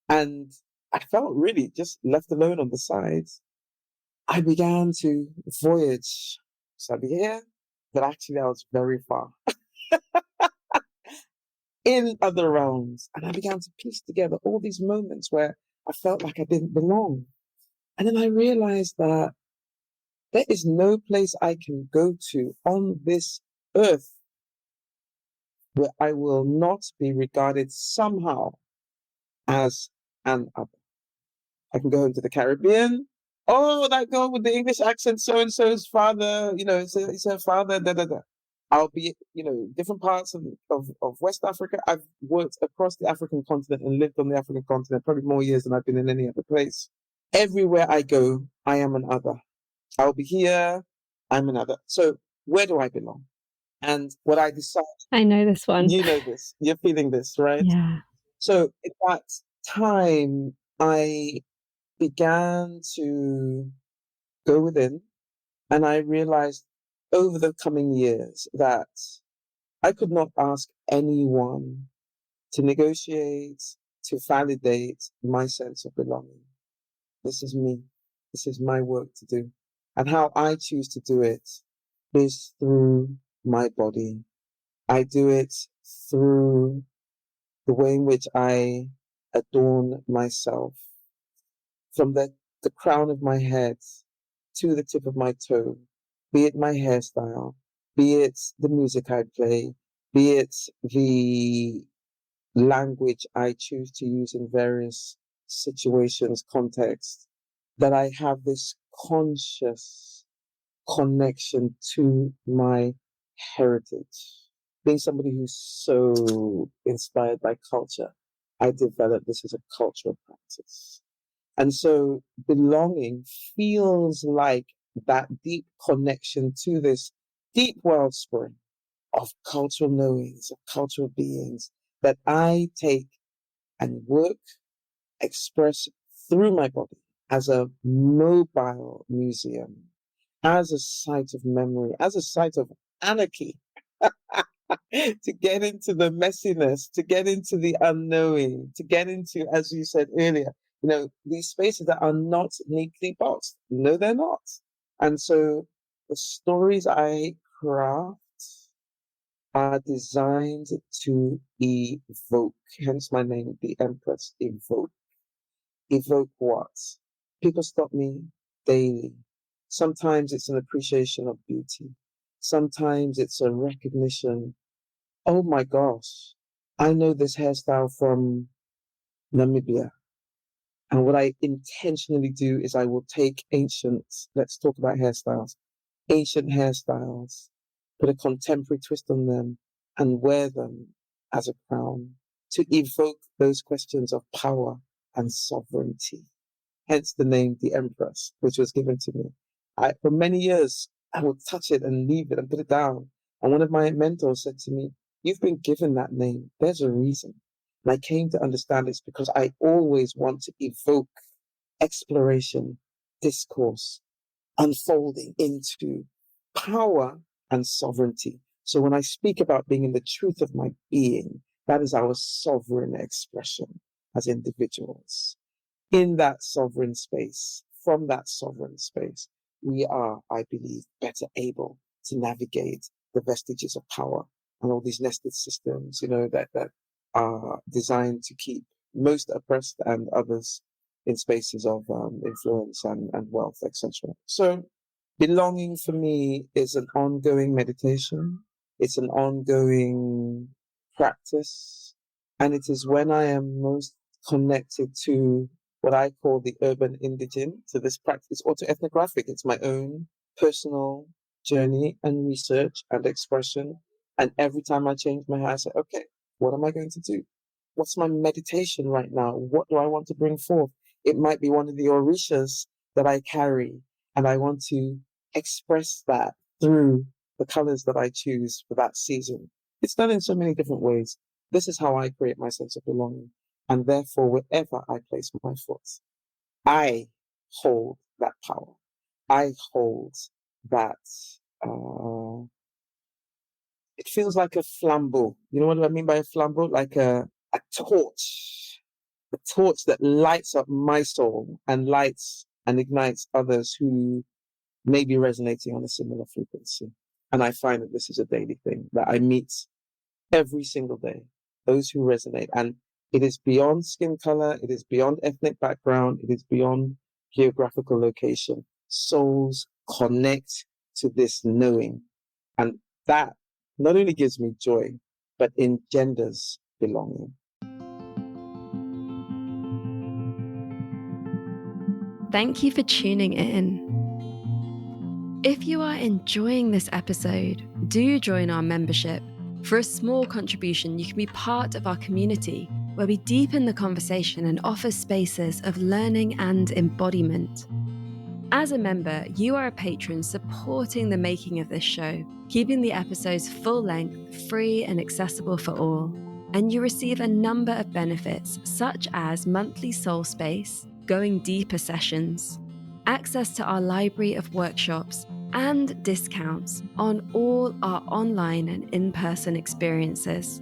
And I felt really just left alone on the sides. I began to voyage. So I'd be here, but actually I was very far in other realms. And I began to piece together all these moments where I felt like I didn't belong. And then I realized that there is no place I can go to on this earth where I will not be regarded somehow as an other. I can go home to the Caribbean. Oh, that girl with the English accent, so and so's father, it's her father, da da da. I'll be, different parts of West Africa. I've worked across the African continent and lived on the African continent probably more years than I've been in any other place. Everywhere I go, I am an other. I'll be here, I'm another. So where do I belong? And what I decided, I know this one. you know this, you're feeling this, right? Yeah. So at that time, I began to go within, and I realized over the coming years that I could not ask anyone to negotiate, to validate my sense of belonging. This is me. This is my work to do. And how I choose to do it is through my body. I do it through the way in which I adorn myself, from the crown of my head to the tip of my toe, be it my hairstyle, be it the music I play, be it the language I choose to use in various situations, contexts, that I have this conscious connection to my heritage. Being somebody who's so inspired by culture, I developed this as a cultural practice. And so belonging feels like that deep connection to this deep wellspring of cultural knowings, of cultural beings that I take and work, express through my body as a mobile museum, as a site of memory, as a site of anarchy, to get into the messiness, to get into the unknowing, to get into, as you said earlier, these spaces that are not neatly boxed. No, they're not. And so the stories I craft are designed to evoke, hence my name, the Empress, evoke. Evoke what? People stop me daily. Sometimes it's an appreciation of beauty. Sometimes it's a recognition. Oh my gosh, I know this hairstyle from Namibia. And what I intentionally do is I will take let's talk about hairstyles, ancient hairstyles, put a contemporary twist on them and wear them as a crown to evoke those questions of power and sovereignty. Hence the name The Empress, which was given to me. For many years, I would touch it and leave it and put it down. And one of my mentors said to me, "You've been given that name. There's a reason." And I came to understand it's because I always want to evoke exploration, discourse, unfolding into power and sovereignty. So when I speak about being in the truth of my being, that is our sovereign expression as individuals. In that sovereign space, from that sovereign space, we are, I believe, better able to navigate the vestiges of power and all these nested systems, that are designed to keep most oppressed and others in spaces of influence and wealth, etc. So belonging for me is an ongoing meditation. It's an ongoing practice. And it is when I am most connected to what I call the urban indigent, to this practice, or to ethnographic. It's my own personal journey and research and expression. And every time I change my hair, I say, okay, what am I going to do? What's my meditation right now? What do I want to bring forth? It might be one of the orishas that I carry, and I want to express that through the colors that I choose for that season. It's done in so many different ways. This is how I create my sense of belonging. And therefore, wherever I place my foot, I hold that power. I hold that. It feels like a flambeau. You know what I mean by a flambeau? Like a torch. A torch that lights up my soul and lights and ignites others who may be resonating on a similar frequency. And I find that this is a daily thing that I meet every single day, those who resonate. And it is beyond skin color, it is beyond ethnic background, it is beyond geographical location. Souls connect to this knowing. And that not only gives me joy, but engenders belonging. Thank you for tuning in. If you are enjoying this episode, do join our membership. For a small contribution, you can be part of our community, where we deepen the conversation and offer spaces of learning and embodiment. As a member, you are a patron supporting the making of this show, keeping the episodes full length, free and accessible for all. And you receive a number of benefits, such as monthly soul space, going deeper sessions, access to our library of workshops, and discounts on all our online and in-person experiences.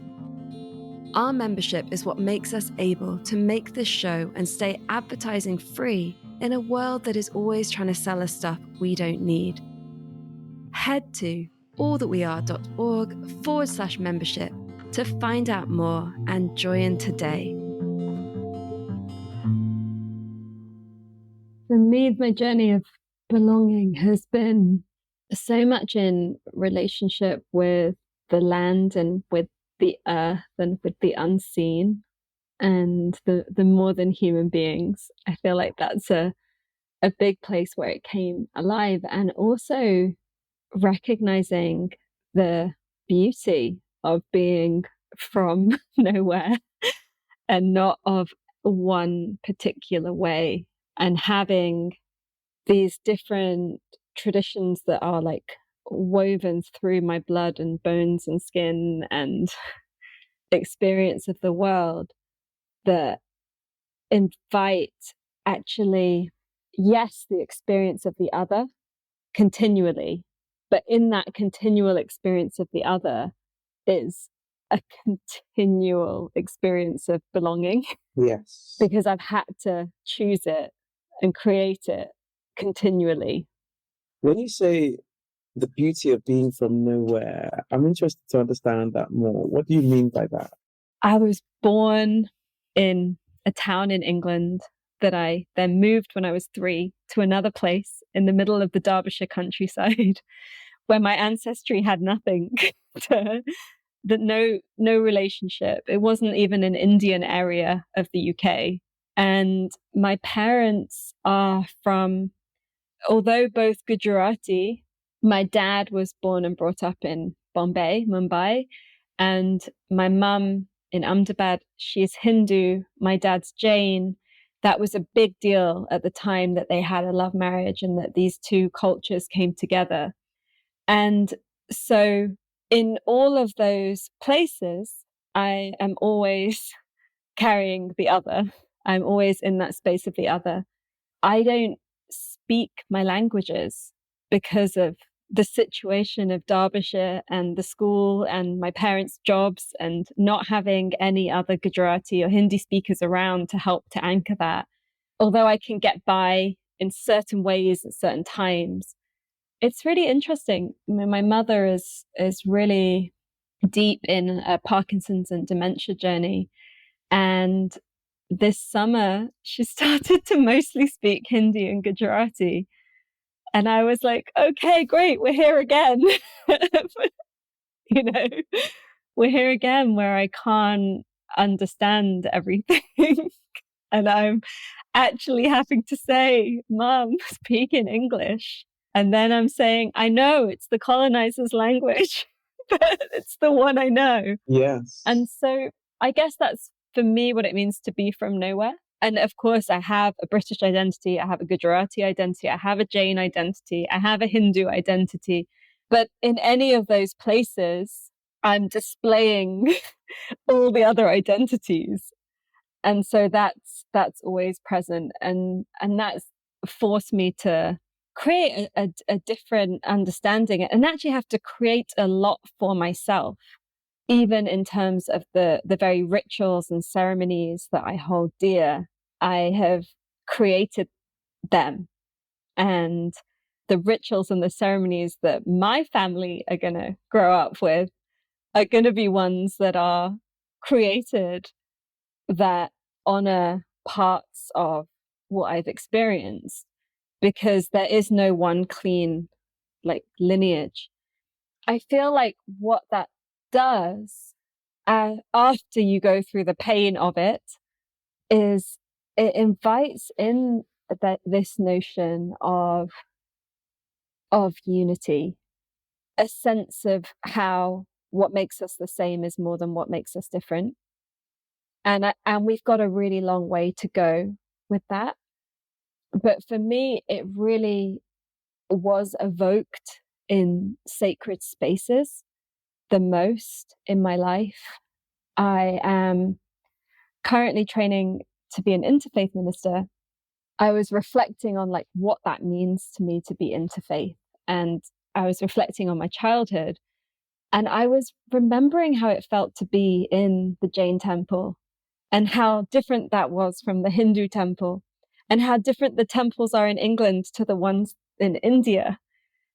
Our membership is what makes us able to make this show and stay advertising free in a world that is always trying to sell us stuff we don't need. Head to allthatweare.org/membership to find out more and join today. For me, my journey of belonging has been so much in relationship with the land and with the earth and with the unseen and the more than human beings. I feel like that's a big place where it came alive, and also recognizing the beauty of being from nowhere and not of one particular way, and having these different traditions that are like woven through my blood and bones and skin and experience of the world that invite actually, yes, the experience of the other continually, but in that continual experience of the other is a continual experience of belonging. Yes. Because I've had to choose it and create it continually. When you say the beauty of being from nowhere, I'm interested to understand that more. What do you mean by that? I was born in a town in England that I then moved when I was 3 to another place in the middle of the Derbyshire countryside where my ancestry had nothing to no relationship. It wasn't even an Indian area of the UK. And my parents are from, although both Gujarati, my dad was born and brought up in Mumbai, and my mum in Ahmedabad. She's Hindu. My dad's Jain. That was a big deal at the time that they had a love marriage and that these two cultures came together. And so in all of those places, I am always carrying the other. I'm always in that space of the other. I don't speak my languages because of the situation of Derbyshire and the school and my parents' jobs and not having any other Gujarati or Hindi speakers around to help to anchor that. Although I can get by in certain ways at certain times, it's really interesting. I mean, my mother is really deep in a Parkinson's and dementia journey. And this summer, she started to mostly speak Hindi and Gujarati. And I was like, okay, great, we're here again. You know, we're here again where I can't understand everything. And I'm actually having to say, Mom, speak in English. And then I'm saying, I know it's the colonizer's language, but it's the one I know. Yes. And so I guess that's for me what it means to be from nowhere. And of course, I have a British identity, I have a Gujarati identity, I have a Jain identity, I have a Hindu identity. But in any of those places, I'm displaying all the other identities. And so that's always present. And that's forced me to create a different understanding and actually have to create a lot for myself, even in terms of the very rituals and ceremonies that I hold dear. I have created them, and the rituals and the ceremonies that my family are going to grow up with are going to be ones that are created that honor parts of what I've experienced, because there is no one clean lineage. I feel like what that does after you go through the pain of it is it invites in this notion of unity, a sense of how what makes us the same is more than what makes us different. And we've got a really long way to go with that. But for me, it really was evoked in sacred spaces the most in my life. I am currently training to be an interfaith minister. I was reflecting on what that means to me to be interfaith. And I was reflecting on my childhood. And I was remembering how it felt to be in the Jain temple and how different that was from the Hindu temple, and how different the temples are in England to the ones in India,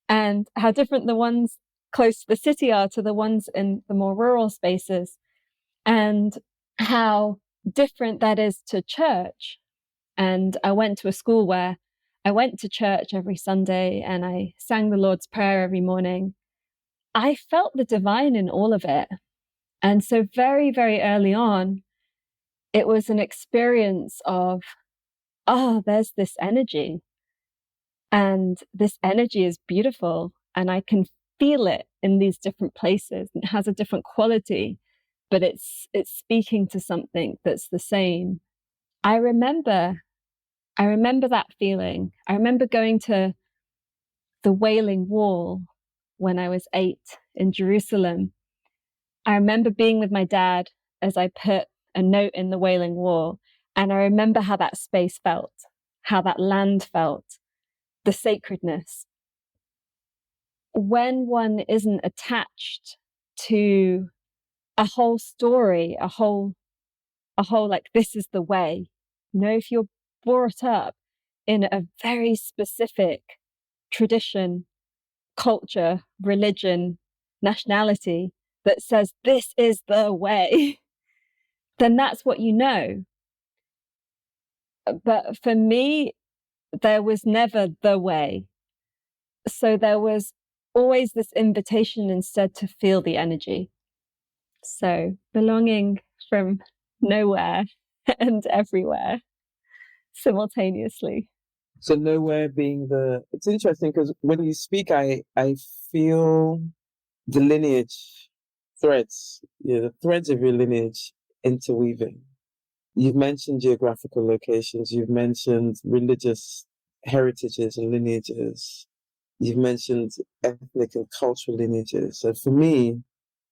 and how different the ones close to the city are to the ones in the more rural spaces, and how different that is to church. And I went to a school where I went to church every Sunday and I sang the Lord's Prayer every morning. I felt the divine in all of it. And so very, very early on, it was an experience of, there's this energy. And this energy is beautiful. And I can feel it in these different places. It has a different quality, but it's speaking to something that's the same. I remember that feeling. I remember going to the Wailing Wall when I was 8 in Jerusalem. I remember being with my dad as I put a note in the Wailing Wall. And I remember how that space felt, how that land felt, the sacredness. When one isn't attached to a whole story, a whole this is the way, if you're brought up in a very specific tradition, culture, religion, nationality that says this is the way, then that's what you know. But for me, there was never the way. So there was always this invitation instead to feel the energy. So belonging from nowhere and everywhere simultaneously. So nowhere being it's interesting because when you speak, I feel the lineage threads, the threads of your lineage interweaving. You've mentioned geographical locations, you've mentioned religious heritages and lineages, you've mentioned ethnic and cultural lineages. So for me,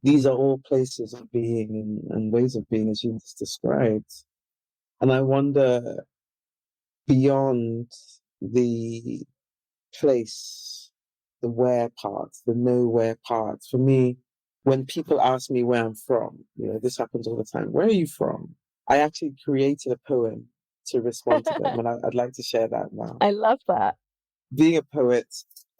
these are all places of being and ways of being as you just described. And I wonder, beyond the place, the where part, the nowhere part, for me, when people ask me where I'm from, this happens all the time. Where are you from? I actually created a poem to respond to them, and I'd like to share that now. I love that. Being a poet,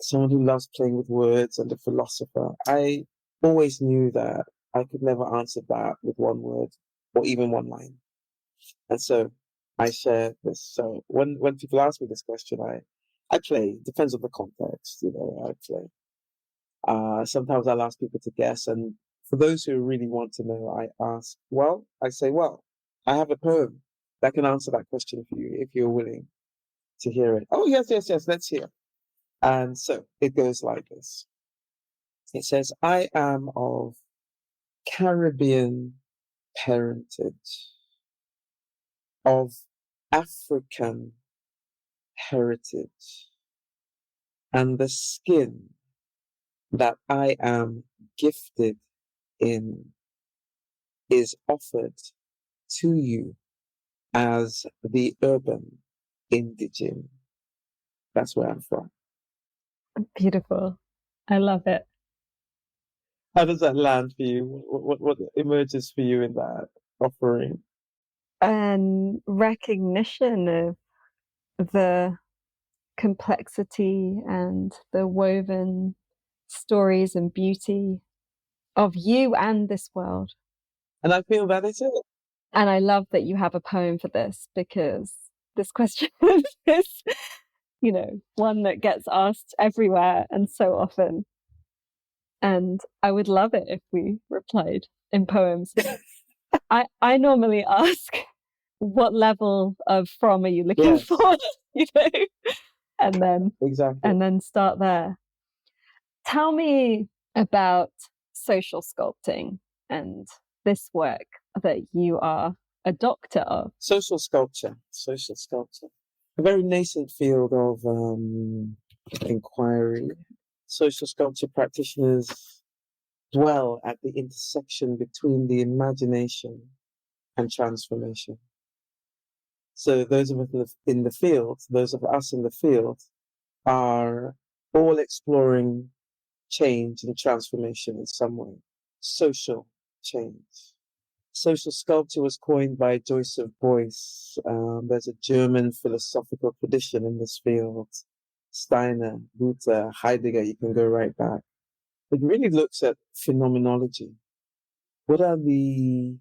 someone who loves playing with words and a philosopher, I always knew that I could never answer that with one word or even one line. And so I share this. So when people ask me this question, I play. Depends on the context, I play. Sometimes I'll ask people to guess, and for those who really want to know, I say, I have a poem that can answer that question for you if you're willing to hear it. Oh, yes, let's hear. And so it goes like this. It says, I am of Caribbean parentage, of African heritage, and the skin that I am gifted in is offered to you as the urban indigene. That's where I'm from. Beautiful. I love it. How does that land for you? What emerges for you in that offering? And recognition of the complexity and the woven stories and beauty of you and this world. And I feel that is it. And I love that you have a poem for this, because this question is, one that gets asked everywhere and so often. And I would love it if we replied in poems. I normally ask, what level of from are you looking for? And then Exactly. And then start there. Tell me about social sculpting and this work that you are a doctor of. Social sculpture. A very nascent field of inquiry. Social sculpture practitioners dwell at the intersection between the imagination and transformation. So those of us in the field, those of us in the field, are all exploring change and transformation in some way. Social change. Social sculpture was coined by Joseph Beuys. There's a German philosophical tradition in this field. Steiner, Buddha, Heidegger, you can go right back. It really looks at phenomenology. What are the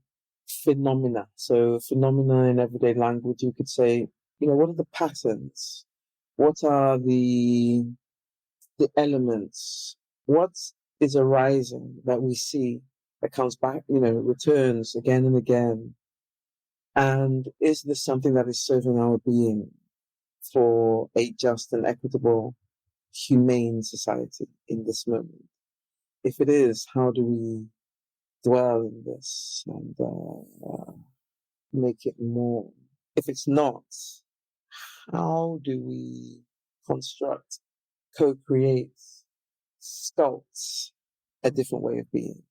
phenomena? So phenomena in everyday language, you could say, what are the patterns? What are the elements? What is arising that we see that comes back, returns again and again? And is this something that is serving our being for a just and equitable, humane society in this moment? If it is, how do we dwell in this and make it more? If it's not, how do we construct, co-create, sculpt a different way of being?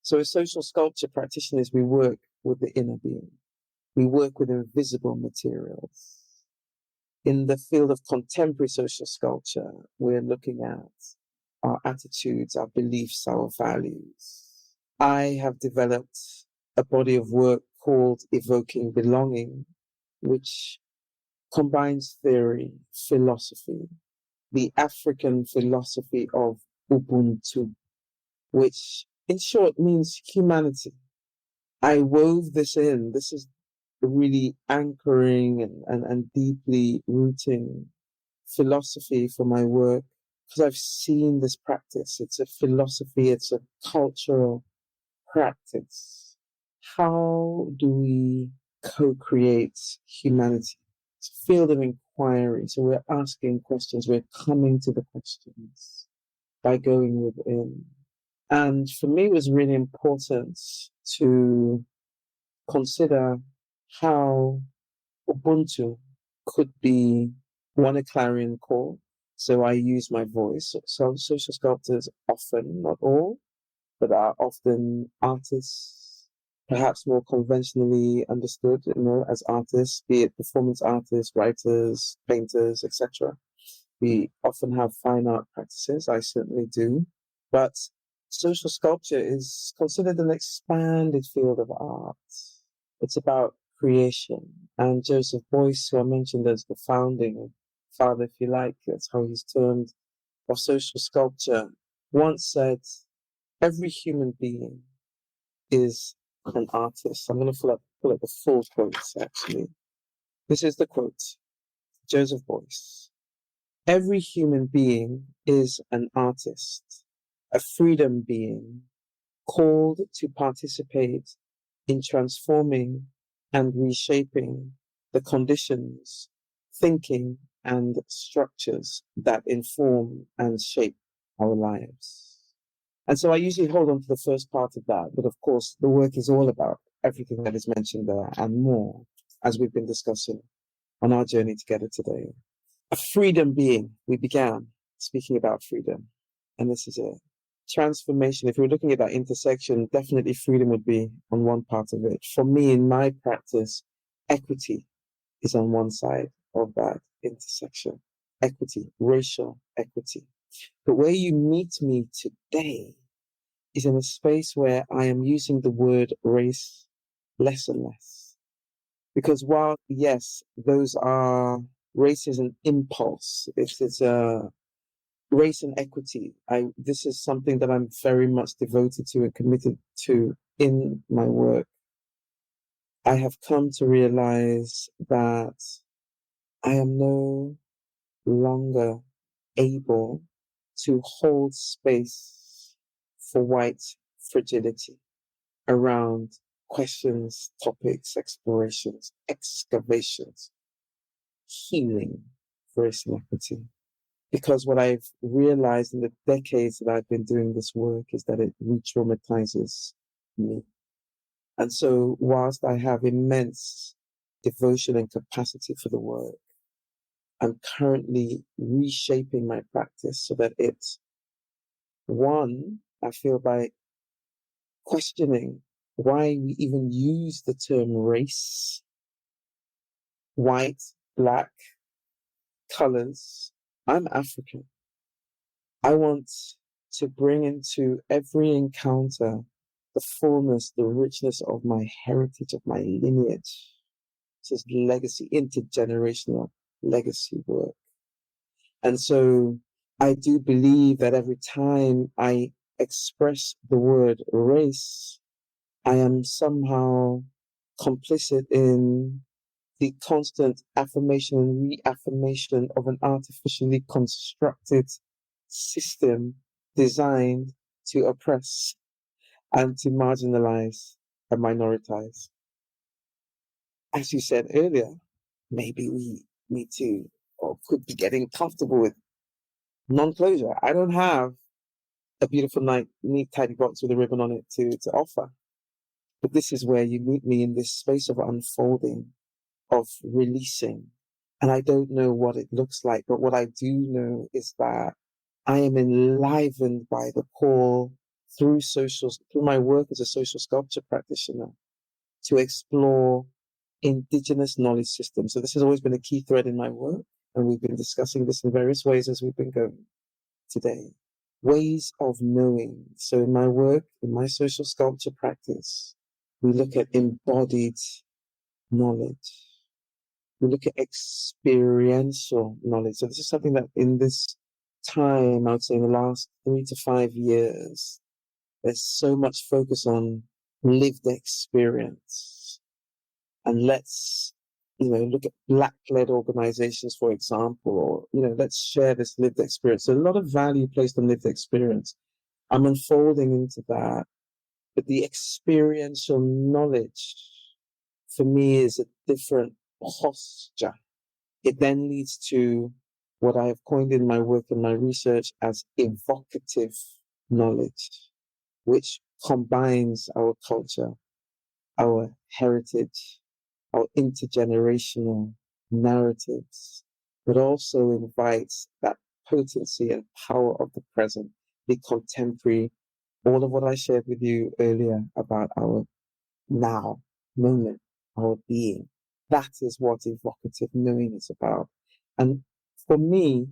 So as social sculpture practitioners, we work with the inner being. We work with invisible materials. In the field of contemporary social sculpture, we're looking at our attitudes, our beliefs, our values. I have developed a body of work called Evoking Belonging, which combines theory, philosophy, the African philosophy of Ubuntu, which in short means humanity. I wove this in. This is really anchoring and deeply rooting philosophy for my work, because I've seen this practice. It's a philosophy, it's a cultural practice. How do we co-create humanity? It's a field of inquiry. So we're asking questions, we're coming to the questions by going within. And for me, it was really important to consider how Ubuntu could be one, a clarion call. So I use my voice. So social sculptors often, not all, but are often artists, perhaps more conventionally understood, as artists, be it performance artists, writers, painters, etc. We often have fine art practices. I certainly do. But social sculpture is considered an expanded field of art. It's about creation. And Joseph Beuys, who I mentioned as the founding father, if you like, that's how he's termed, of social sculpture, once said, every human being is an artist. I'm going to pull up the full quotes, actually. This is the quote, Joseph Beuys. Every human being is an artist, a freedom being, called to participate in transforming and reshaping the conditions, thinking, and structures that inform and shape our lives. And so I usually hold on to the first part of that, but of course the work is all about everything that is mentioned there and more, as we've been discussing on our journey together today. A freedom being, we began speaking about freedom, and this is it. Transformation, if we're looking at that intersection, definitely freedom would be on one part of it. For me, in my practice, equity is on one side of that intersection. Equity, racial equity. But where you meet me today is in a space where I am using the word race less and less. Because while, yes, race is an impulse, it's a race and equity. This is something that I'm very much devoted to and committed to in my work. I have come to realize that I am no longer able to hold space for white fragility around questions, topics, explorations, excavations, healing race and equity. Because what I've realized in the decades that I've been doing this work is that it re-traumatizes me. And so whilst I have immense devotion and capacity for the work, I'm currently reshaping my practice so that I feel by questioning why we even use the term race, white, black, colors. I'm African. I want to bring into every encounter the fullness, the richness of my heritage, of my lineage. This is legacy, intergenerational legacy work. And so I do believe that every time I express the word race, I am somehow complicit in the constant affirmation and reaffirmation of an artificially constructed system designed to oppress and to marginalize and minoritize. As you said earlier, maybe we need to or could be getting comfortable with non-closure. I don't have a beautiful, neat, tidy box with a ribbon on it to offer. But this is where you meet me in this space of unfolding, of releasing. And I don't know what it looks like, but what I do know is that I am enlivened by the call through my work as a social sculpture practitioner to explore indigenous knowledge systems. So this has always been a key thread in my work. And we've been discussing this in various ways as we've been going today. Ways of knowing. So in my work, in my social sculpture practice, we look at embodied knowledge. We look at experiential knowledge. So this is something that in this time, I would say in the last 3 to 5 years, there's so much focus on lived experience. And let's, look at Black-led organizations, for example, or, let's share this lived experience. So a lot of value placed on lived experience. I'm unfolding into that But the experiential knowledge for me is a different posture. It then leads to what I have coined in my work and my research as evocative knowledge, which combines our culture, our heritage, our intergenerational narratives, but also invites that potency and power of the present, the contemporary, all of what I shared with you earlier about our now moment, our being. That is what evocative knowing is about. And for me,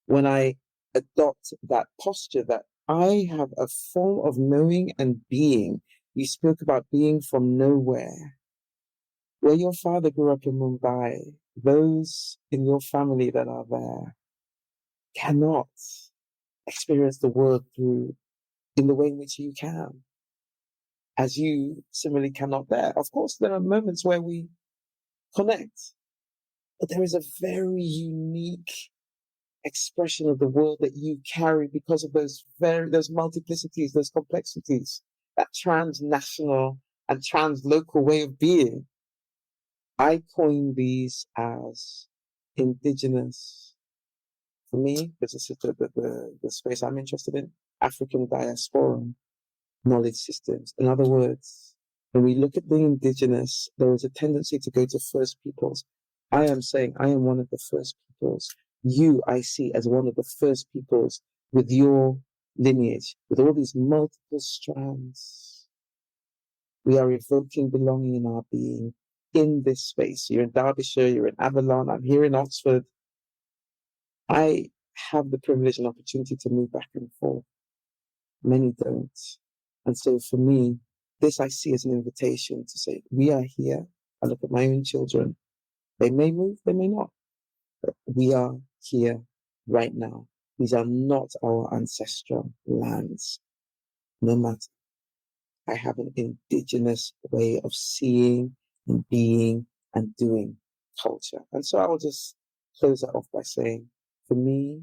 when I adopt that posture that I have a form of knowing and being, you spoke about being from nowhere. Where your father grew up in Mumbai, those in your family that are there cannot experience the world through in the way in which you can, as you similarly cannot there. Of course, there are moments where we connect, but there is a very unique expression of the world that you carry because of those multiplicities, those complexities, that transnational and translocal way of being. I coin these as indigenous. For me, this is the space I'm interested in, African diaspora knowledge systems. In other words, when we look at the indigenous, there is a tendency to go to first peoples. I am saying I am one of the first peoples. You, I see as one of the first peoples with your lineage, with all these multiple strands. We are evoking belonging in our being in this space. You're in Derbyshire, you're in Avalon, I'm here in Oxford. I have the privilege and opportunity to move back and forth. Many don't. And so for me, this I see as an invitation to say, we are here. I look at my own children. They may move, they may not. But we are here right now. These are not our ancestral lands. No matter. I have an indigenous way of seeing and being and doing culture. And so I will just close that off by saying, for me,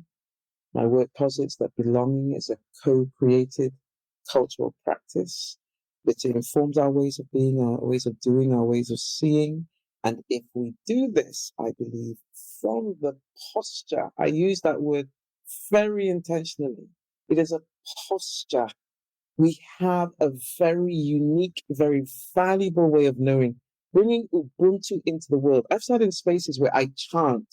my work posits that belonging is a co-created cultural practice which informs our ways of being, our ways of doing, our ways of seeing. And if we do this, I believe, from the posture, I use that word very intentionally. It is a posture. We have a very unique, very valuable way of knowing, bringing Ubuntu into the world. I've sat in spaces where I chant.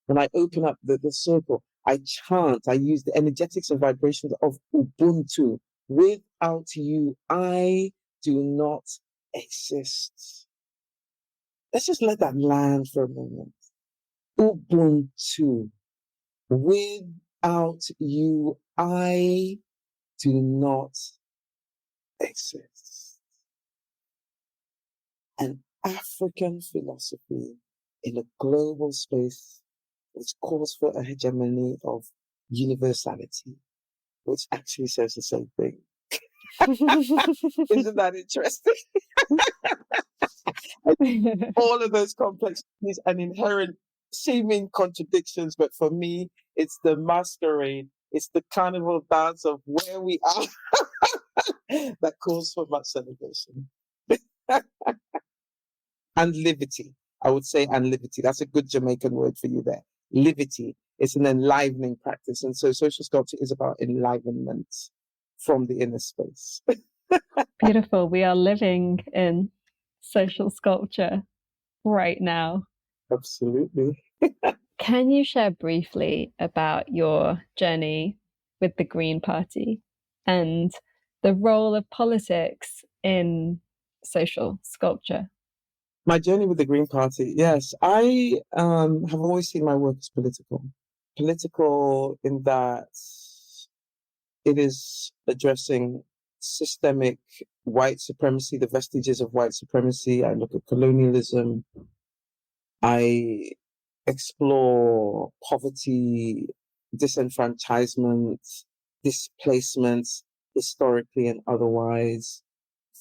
When I open up the circle, I chant. I use the energetics and vibrations of Ubuntu. Without you, I do not exist. Let's just let that land for a moment. Ubuntu. Without you, I do not exist. An African philosophy in a global space which calls for a hegemony of universality, which actually says the same thing. Isn't that interesting? All of those complexities and inherent seeming contradictions, but for me, it's the masquerade, it's the carnival dance of where we are that calls for much celebration. And livity, I would say, and livity. That's a good Jamaican word for you there. Livity is an enlivening practice. And so social sculpture is about enlivenment from the inner space. Beautiful. We are living in social sculpture right now. Absolutely. Can you share briefly about your journey with the Green Party and the role of politics in social sculpture? My journey with the Green Party, yes. I have always seen my work as political. Political in that it is addressing systemic white supremacy, the vestiges of white supremacy. I look at colonialism. I explore poverty, disenfranchisement, displacement, historically and otherwise,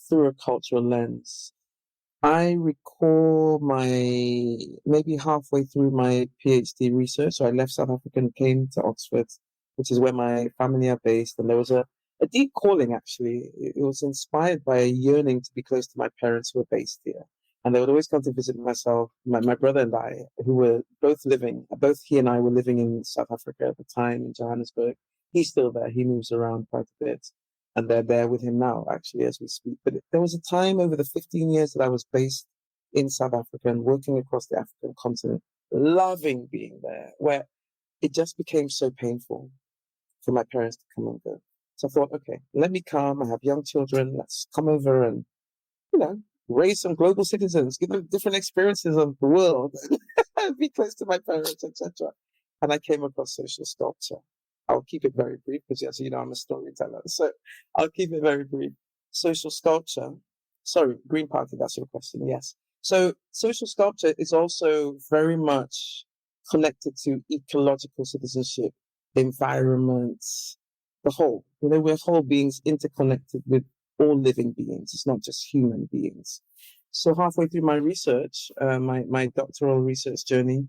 through a cultural lens. I recall maybe halfway through my PhD research, so I left South Africa and came to Oxford, which is where my family are based. And there was a a deep calling, actually. It was inspired by a yearning to be close to my parents who were based here. And they would always come to visit my brother and I, who were both he and I were living in South Africa at the time, in Johannesburg. He's still there. He moves around quite a bit. And they're there with him now, actually, as we speak. But there was a time over the 15 years that I was based in South Africa and working across the African continent, loving being there, where it just became so painful for my parents to come and go. So I thought, okay, let me come. I have young children. Let's come over and, raise some global citizens, give them different experiences of the world, be close to my parents, etc. And I came across social sculpture. I'll keep it very brief because, as you know, I'm a storyteller. So I'll keep it very brief. Social sculpture. Sorry, Green Party, that's your question. Yes. So social sculpture is also very much connected to ecological citizenship, environments, the whole. We're whole beings interconnected with all living beings. It's not just human beings. So halfway through my research, my doctoral research journey,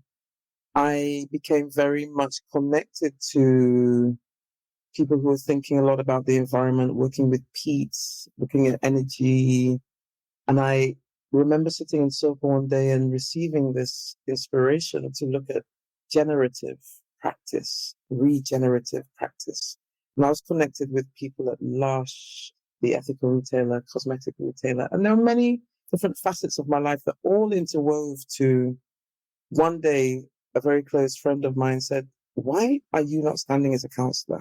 I became very much connected to people who are thinking a lot about the environment, working with peats, looking at energy. And I remember sitting in circle one day and receiving this inspiration to look at generative practice, regenerative practice. And I was connected with people at Lush, the ethical retailer, cosmetic retailer. And there were many different facets of my life that all interwove to one day, a very close friend of mine said, "Why are you not standing as a councillor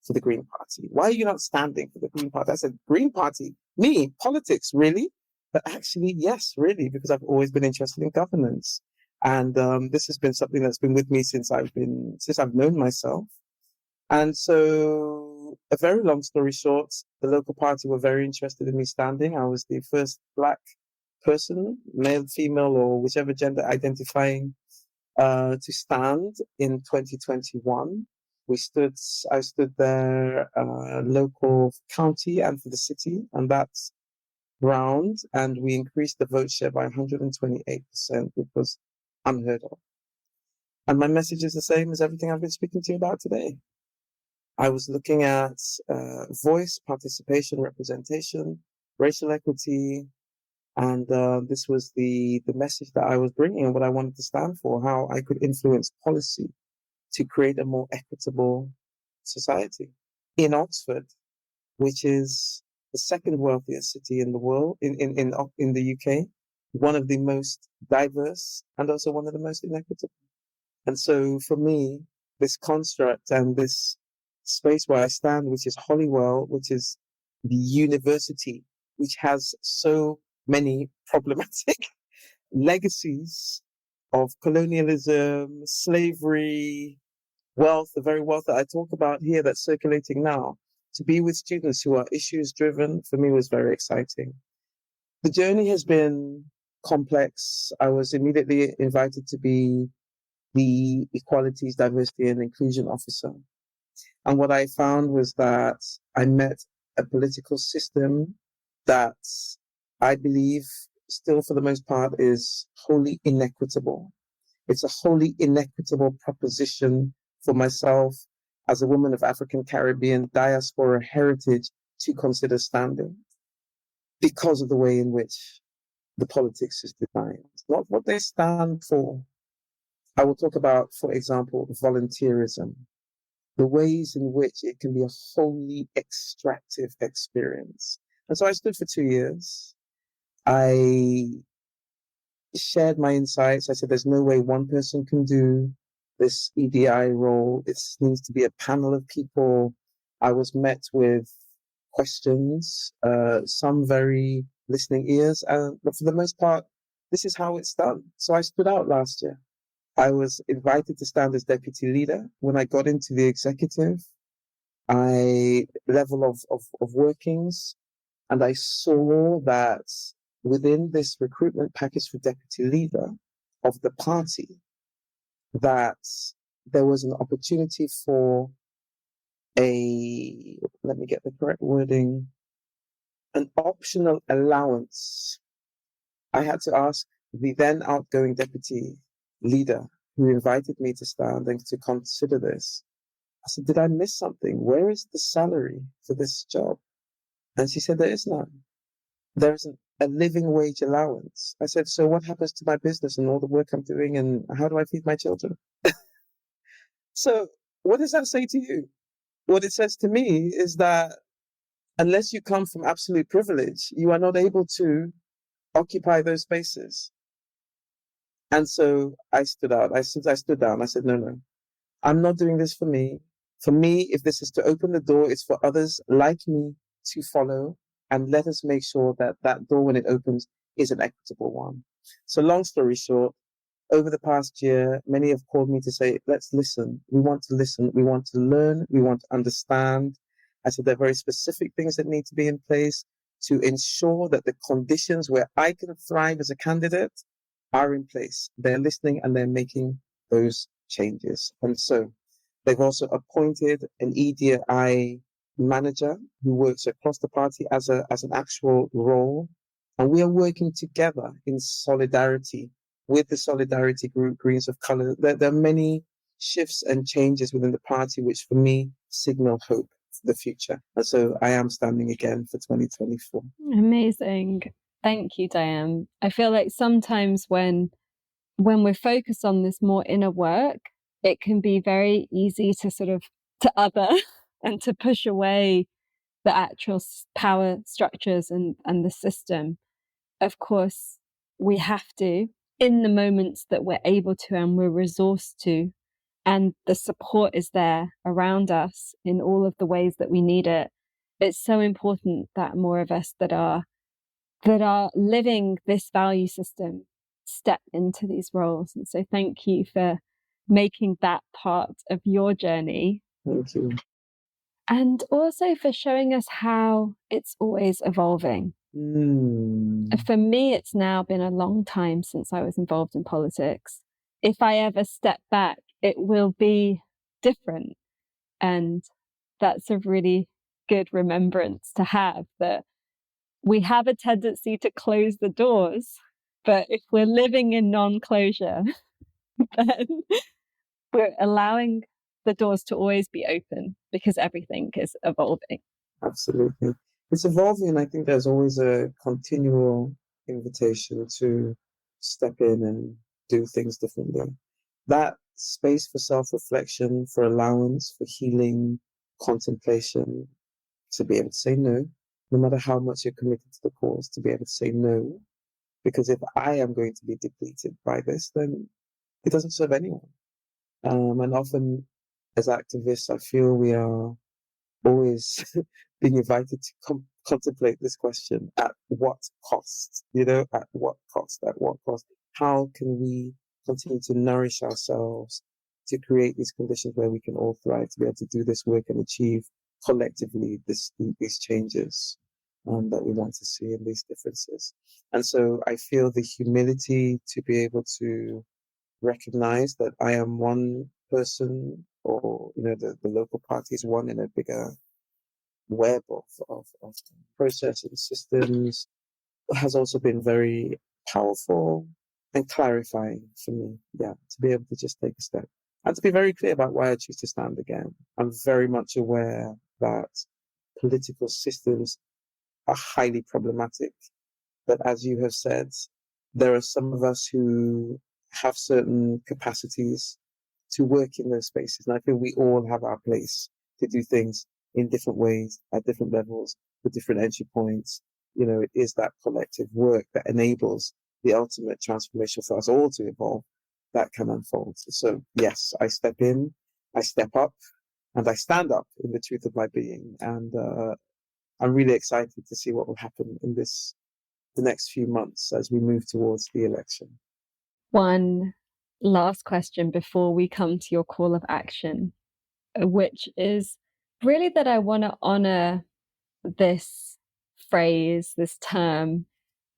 for the Green Party? Why are you not standing for the Green Party?" I said, "Green Party? Me? Politics? Really?" But actually, yes, really, because I've always been interested in governance. And this has been something that's been with me since I've known myself. And so, a very long story short, the local party were very interested in me standing. I was the first Black person, male, female, or whichever gender identifying, to stand in 2021. I stood there, local county and for the city, and that's round, and we increased the vote share by 128%, which was unheard of. And my message is the same as everything I've been speaking to you about today. I was looking at voice, participation, representation, racial equity, and this was the message that I was bringing and what I wanted to stand for, how I could influence policy to create a more equitable society. In Oxford, which is the second wealthiest city in the world, in the UK, one of the most diverse and also one of the most inequitable. And so for me, this construct and this space where I stand, which is Holywell, which is the university, which has so many problematic legacies of colonialism, slavery, wealth, the very wealth that I talk about here that's circulating now, to be with students who are issues driven, for me was very exciting. The journey has been complex. I was immediately invited to be the Equalities, Diversity and Inclusion Officer. And what I found was that I met a political system that I believe still for the most part is wholly inequitable. It's a wholly inequitable proposition for myself as a woman of African Caribbean diaspora heritage to consider standing because of the way in which the politics is designed, not what they stand for. I will talk about, for example, volunteerism, the ways in which it can be a wholly extractive experience. And so I stood for 2 years. I shared my insights. I said, there's no way one person can do this EDI role. It needs to be a panel of people. I was met with questions, some very listening ears, but for the most part, this is how it's done. So I stood out last year. I was invited to stand as deputy leader. When I got into the executive, level of workings, and I saw that within this recruitment package for deputy leader of the party, that there was an opportunity for let me get the correct wording, an optional allowance. I had to ask the then outgoing deputy leader who invited me to stand and to consider this. I said, did I miss something? Where is the salary for this job? And she said, there is none. There isn't a living wage allowance. I said, so what happens to my business and all the work I'm doing, and how do I feed my children? So what does that say to you? What it says to me is that unless you come from absolute privilege, you are not able to occupy those spaces. And so I stood out. I stood down. I said, no, I'm not doing this for me. For me, if this is to open the door, it's for others like me to follow. And let us make sure that that door, when it opens, is an equitable one. So long story short, over the past year, many have called me to say, let's listen. We want to listen. We want to learn. We want to understand. I said there are very specific things that need to be in place to ensure that the conditions where I can thrive as a candidate are in place. They're listening and they're making those changes. And so they've also appointed an EDI manager who works across the party as an actual role. And we are working together in solidarity with the solidarity group, Greens of Colour. There are many shifts and changes within the party, which for me signal hope for the future. And so I am standing again for 2024. Amazing. Thank you, Dianne. I feel like sometimes when we're focused on this more inner work, it can be very easy to sort of to other and to push away the actual power structures and the system. Of course, we have to, in the moments that we're able to and we're resourced to, and the support is there around us in all of the ways that we need it. It's so important that more of us that are living this value system step into these roles. And so thank you for making that part of your journey. Thank you. And also for showing us how it's always evolving. For me, it's now been a long time since I was involved in politics. If I ever step back, it will be different. And that's a really good remembrance to have, that we have a tendency to close the doors, but if we're living in non-closure, then we're allowing the doors to always be open because everything is evolving. Absolutely. It's evolving, and I think there's always a continual invitation to step in and do things differently. That space for self-reflection, for allowance, for healing, contemplation, to be able to say no matter how much you're committed to the cause, to be able to say no. Because if I am going to be depleted by this, then it doesn't serve anyone. And often as activists, I feel we are always being invited to contemplate this question: at what cost? At what cost? At what cost? How can we continue to nourish ourselves to create these conditions where we can all thrive, to be able to do this work and achieve collectively these changes that we want to see in these differences? And so I feel the humility to be able to recognize that I am one person, or the local party is one in a bigger web of processes and systems, has also been very powerful and clarifying for me. Yeah, to be able to just take a step and to be very clear about why I choose to stand again. I'm very much aware that political systems are highly problematic, but as you have said, there are some of us who have certain capacities to work in those spaces. And I feel we all have our place to do things in different ways, at different levels, with different entry points. It is that collective work that enables the ultimate transformation for us all to evolve that can unfold. So yes, I step in, I step up, and I stand up in the truth of my being. And I'm really excited to see what will happen in the next few months as we move towards the election. One last question before we come to your call of action, which is really that I want to honor this phrase, this term,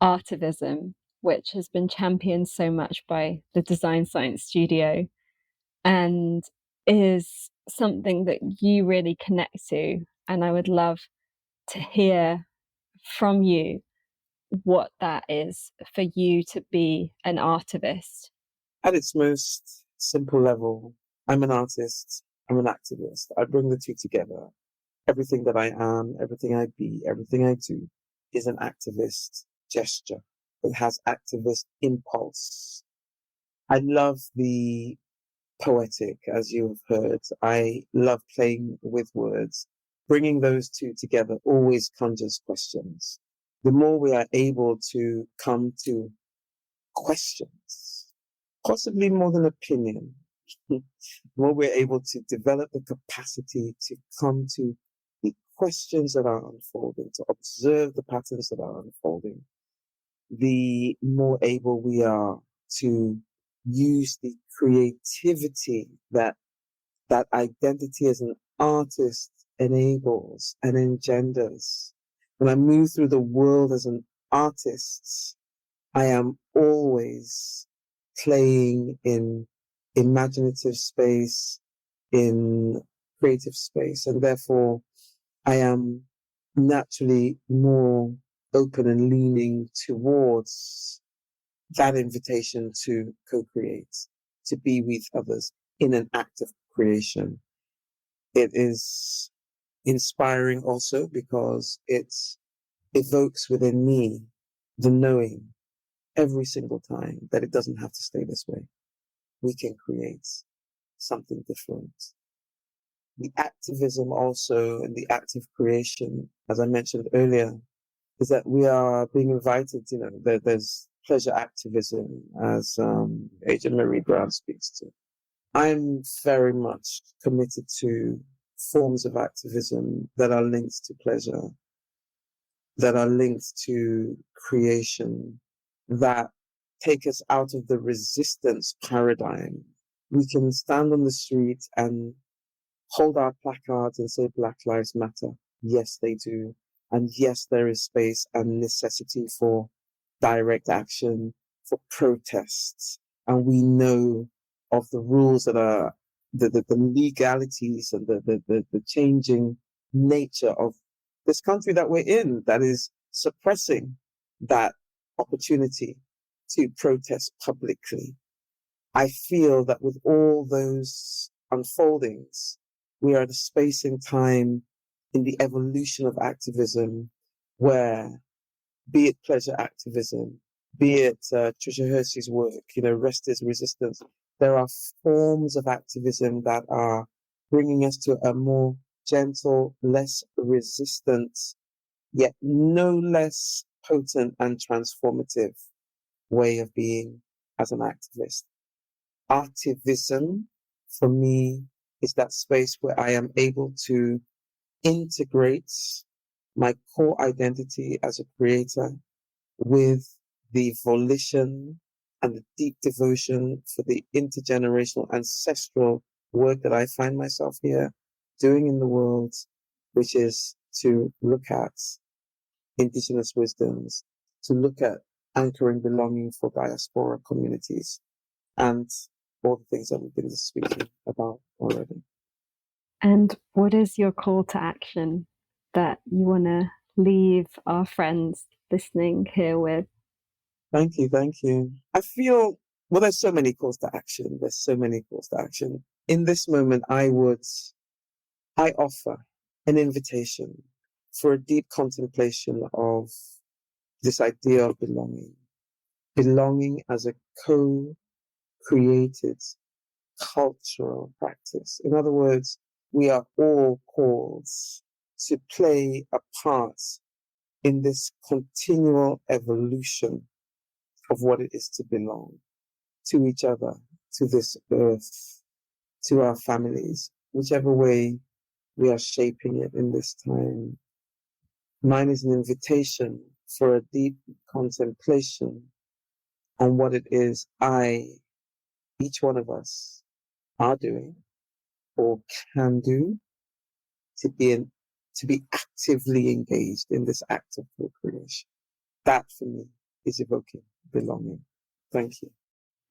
Artivism, which has been championed so much by the Design Science Studio and is something that you really connect to. And I would love to hear from you what that is for you to be an artivist. At its most simple level, I'm an artist. I'm an activist. I bring the two together. Everything that I am, everything I be, everything I do is an activist gesture. It has activist impulse. I love the poetic, as you have heard. I love playing with words. Bringing those two together always conjures questions. The more we are able to come to questions, possibly more than opinion, the more we're able to develop the capacity to come to the questions that are unfolding, to observe the patterns that are unfolding, the more able we are to use the creativity that identity as an artist enables and engenders. When I move through the world as an artist, I am always playing in imaginative space, in creative space, and therefore I am naturally more open and leaning towards that invitation to co-create, to be with others in an act of creation. It is inspiring also because it evokes within me the knowing every single time that it doesn't have to stay this way. We can create something different. The activism also and the active creation, as I mentioned earlier, is that we are being invited, there's pleasure activism, as Agent Marie Brown speaks to. I'm very much committed to forms of activism that are linked to pleasure, that are linked to creation, that take us out of the resistance paradigm. We can stand on the street and hold our placards and say Black Lives Matter. Yes, they do. And yes, there is space and necessity for direct action, for protests. And we know of the rules that are the legalities and the changing nature of this country that we're in that is suppressing that opportunity to protest publicly. I feel that with all those unfoldings, we are at a space in time in the evolution of activism where, be it pleasure activism, be it Tricia Hersey's work, Rest is Resistance, there are forms of activism that are bringing us to a more gentle, less resistant, yet no less potent and transformative way of being as an activist. Artivism, for me, is that space where I am able to integrate my core identity as a creator with the volition and the deep devotion for the intergenerational ancestral work that I find myself here doing in the world, which is to look at indigenous wisdoms, to look at anchoring belonging for diaspora communities, and all the things that we've been speaking about already. And what is your call to action that you want to leave our friends listening here with? Thank you. I feel, well, there's so many calls to action. In this moment, I offer an invitation for a deep contemplation of this idea of belonging as a co-created cultural practice. In other words, we are all called to play a part in this continual evolution of what it is to belong to each other, to this earth, to our families, whichever way we are shaping it in this time. Mine is an invitation for a deep contemplation on what it is each one of us, are doing or can do to be actively engaged in this act of co-creation. That for me is evoking belonging. Thank you.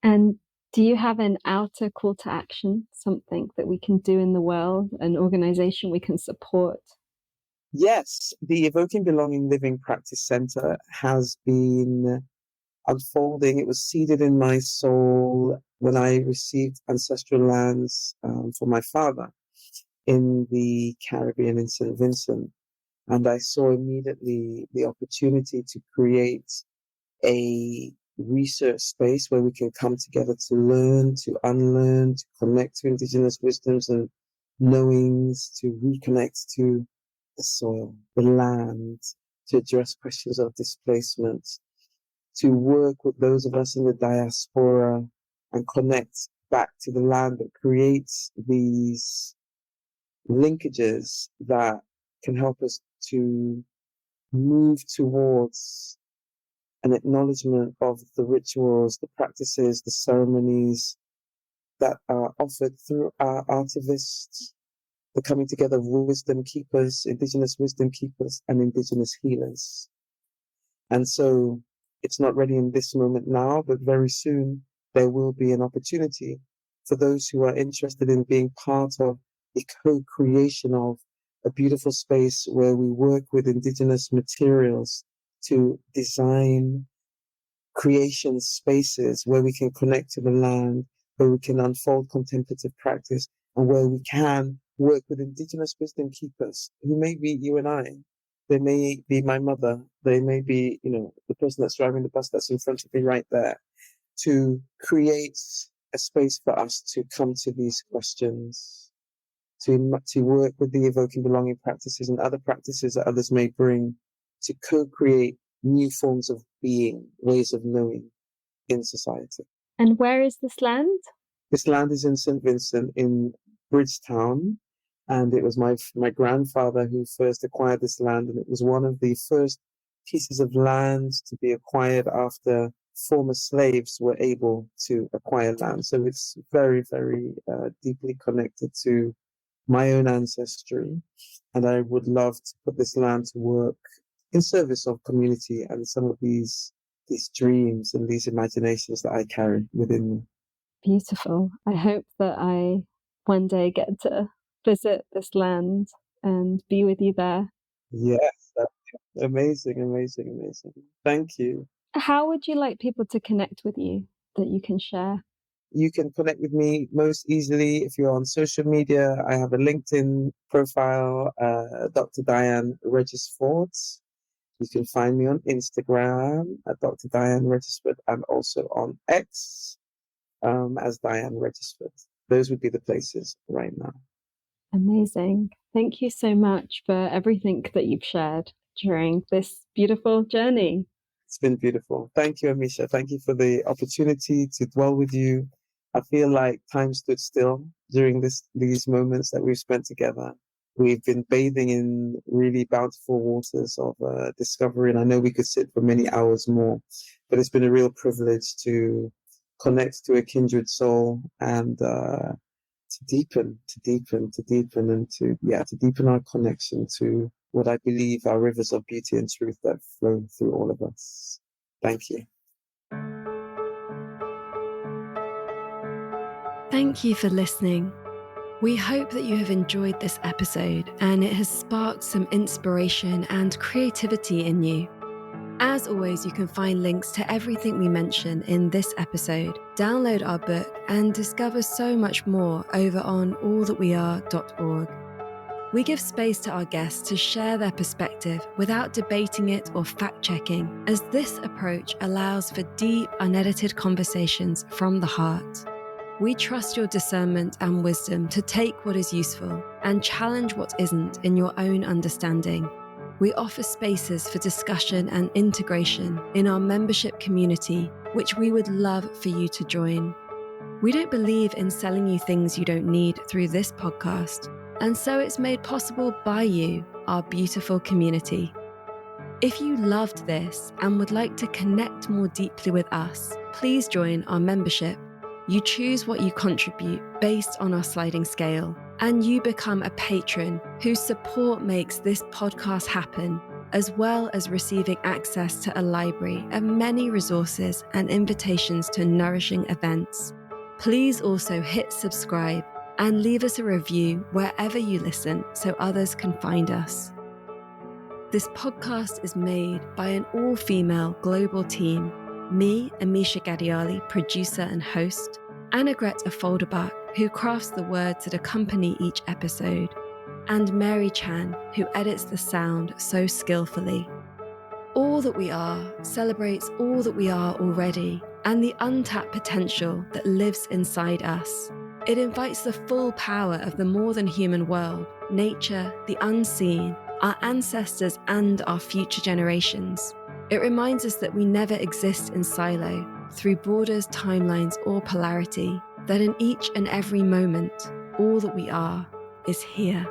And do you have an outer call to action, something that we can do in the world, an organization we can support? Yes, the Evoking Belonging Living Practice Center has been unfolding. It was seeded in my soul when I received ancestral lands from my father. in the Caribbean in St. Vincent. And I saw immediately the opportunity to create a research space where we can come together to learn, to unlearn, to connect to Indigenous wisdoms and knowings, to reconnect to the soil, the land, to address questions of displacement, to work with those of us in the diaspora and connect back to the land that creates these linkages that can help us to move towards an acknowledgement of the rituals, the practices, the ceremonies that are offered through our artivists, the coming together of wisdom keepers, Indigenous wisdom keepers, and Indigenous healers. And so it's not ready in this moment now, but very soon there will be an opportunity for those who are interested in being part of the co-creation of a beautiful space where we work with Indigenous materials to design creation spaces where we can connect to the land, where we can unfold contemplative practice, and where we can work with Indigenous wisdom keepers who may be you and I. They may be my mother. They may be, the person that's driving the bus that's in front of me right there, to create a space for us to come to these questions, to work with the evoking belonging practices and other practices that others may bring, to co-create new forms of being, ways of knowing in society. And where is this land? This land is in St. Vincent in Bridgetown, and it was my grandfather who first acquired this land, and it was one of the first pieces of land to be acquired after former slaves were able to acquire land. So it's very, very deeply connected to my own ancestry, and I would love to put this land to work in service of community and some of these dreams and these imaginations that I carry within me. Beautiful. I hope that I one day get to visit this land and be with you there. Yes, amazing, amazing, amazing. Thank you. How would you like people to connect with you that you can share? You can connect with me most easily if you're on social media. I have a LinkedIn profile, Dr. Dianne Regisford. You can find me on Instagram at Dr. Dianne Regisford and also on X as Dianne Regisford. Those would be the places right now. Amazing. Thank you so much for everything that you've shared during this beautiful journey. It's been beautiful. Thank you, Amisha. Thank you for the opportunity to dwell with you. I feel like time stood still during these moments that we've spent together. We've been bathing in really bountiful waters of discovery, and I know we could sit for many hours more, but it's been a real privilege to connect to a kindred soul and to deepen and to deepen our connection to what I believe are rivers of beauty and truth that flow through all of us. Thank you. Thank you for listening. We hope that you have enjoyed this episode and it has sparked some inspiration and creativity in you. As always, you can find links to everything we mention in this episode, download our book, and discover so much more over on allthatweare.org. We give space to our guests to share their perspective without debating it or fact-checking, as this approach allows for deep, unedited conversations from the heart. We trust your discernment and wisdom to take what is useful and challenge what isn't in your own understanding. We offer spaces for discussion and integration in our membership community, which we would love for you to join. We don't believe in selling you things you don't need through this podcast, and so it's made possible by you, our beautiful community. If you loved this and would like to connect more deeply with us, please join our membership. You choose what you contribute based on our sliding scale, and you become a patron whose support makes this podcast happen, as well as receiving access to a library of many resources and invitations to nourishing events. Please also hit subscribe and leave us a review wherever you listen so others can find us. This podcast is made by an all-female global team. Me, Amisha Gadiali, producer and host, Anna Greta Folderbach, who crafts the words that accompany each episode, and Mary Chan, who edits the sound so skillfully. All That We Are celebrates all that we are already and the untapped potential that lives inside us. It invites the full power of the more than human world, nature, the unseen, our ancestors and our future generations. It reminds us that we never exist in silo, through borders, timelines, or polarity, that in each and every moment, all that we are is here.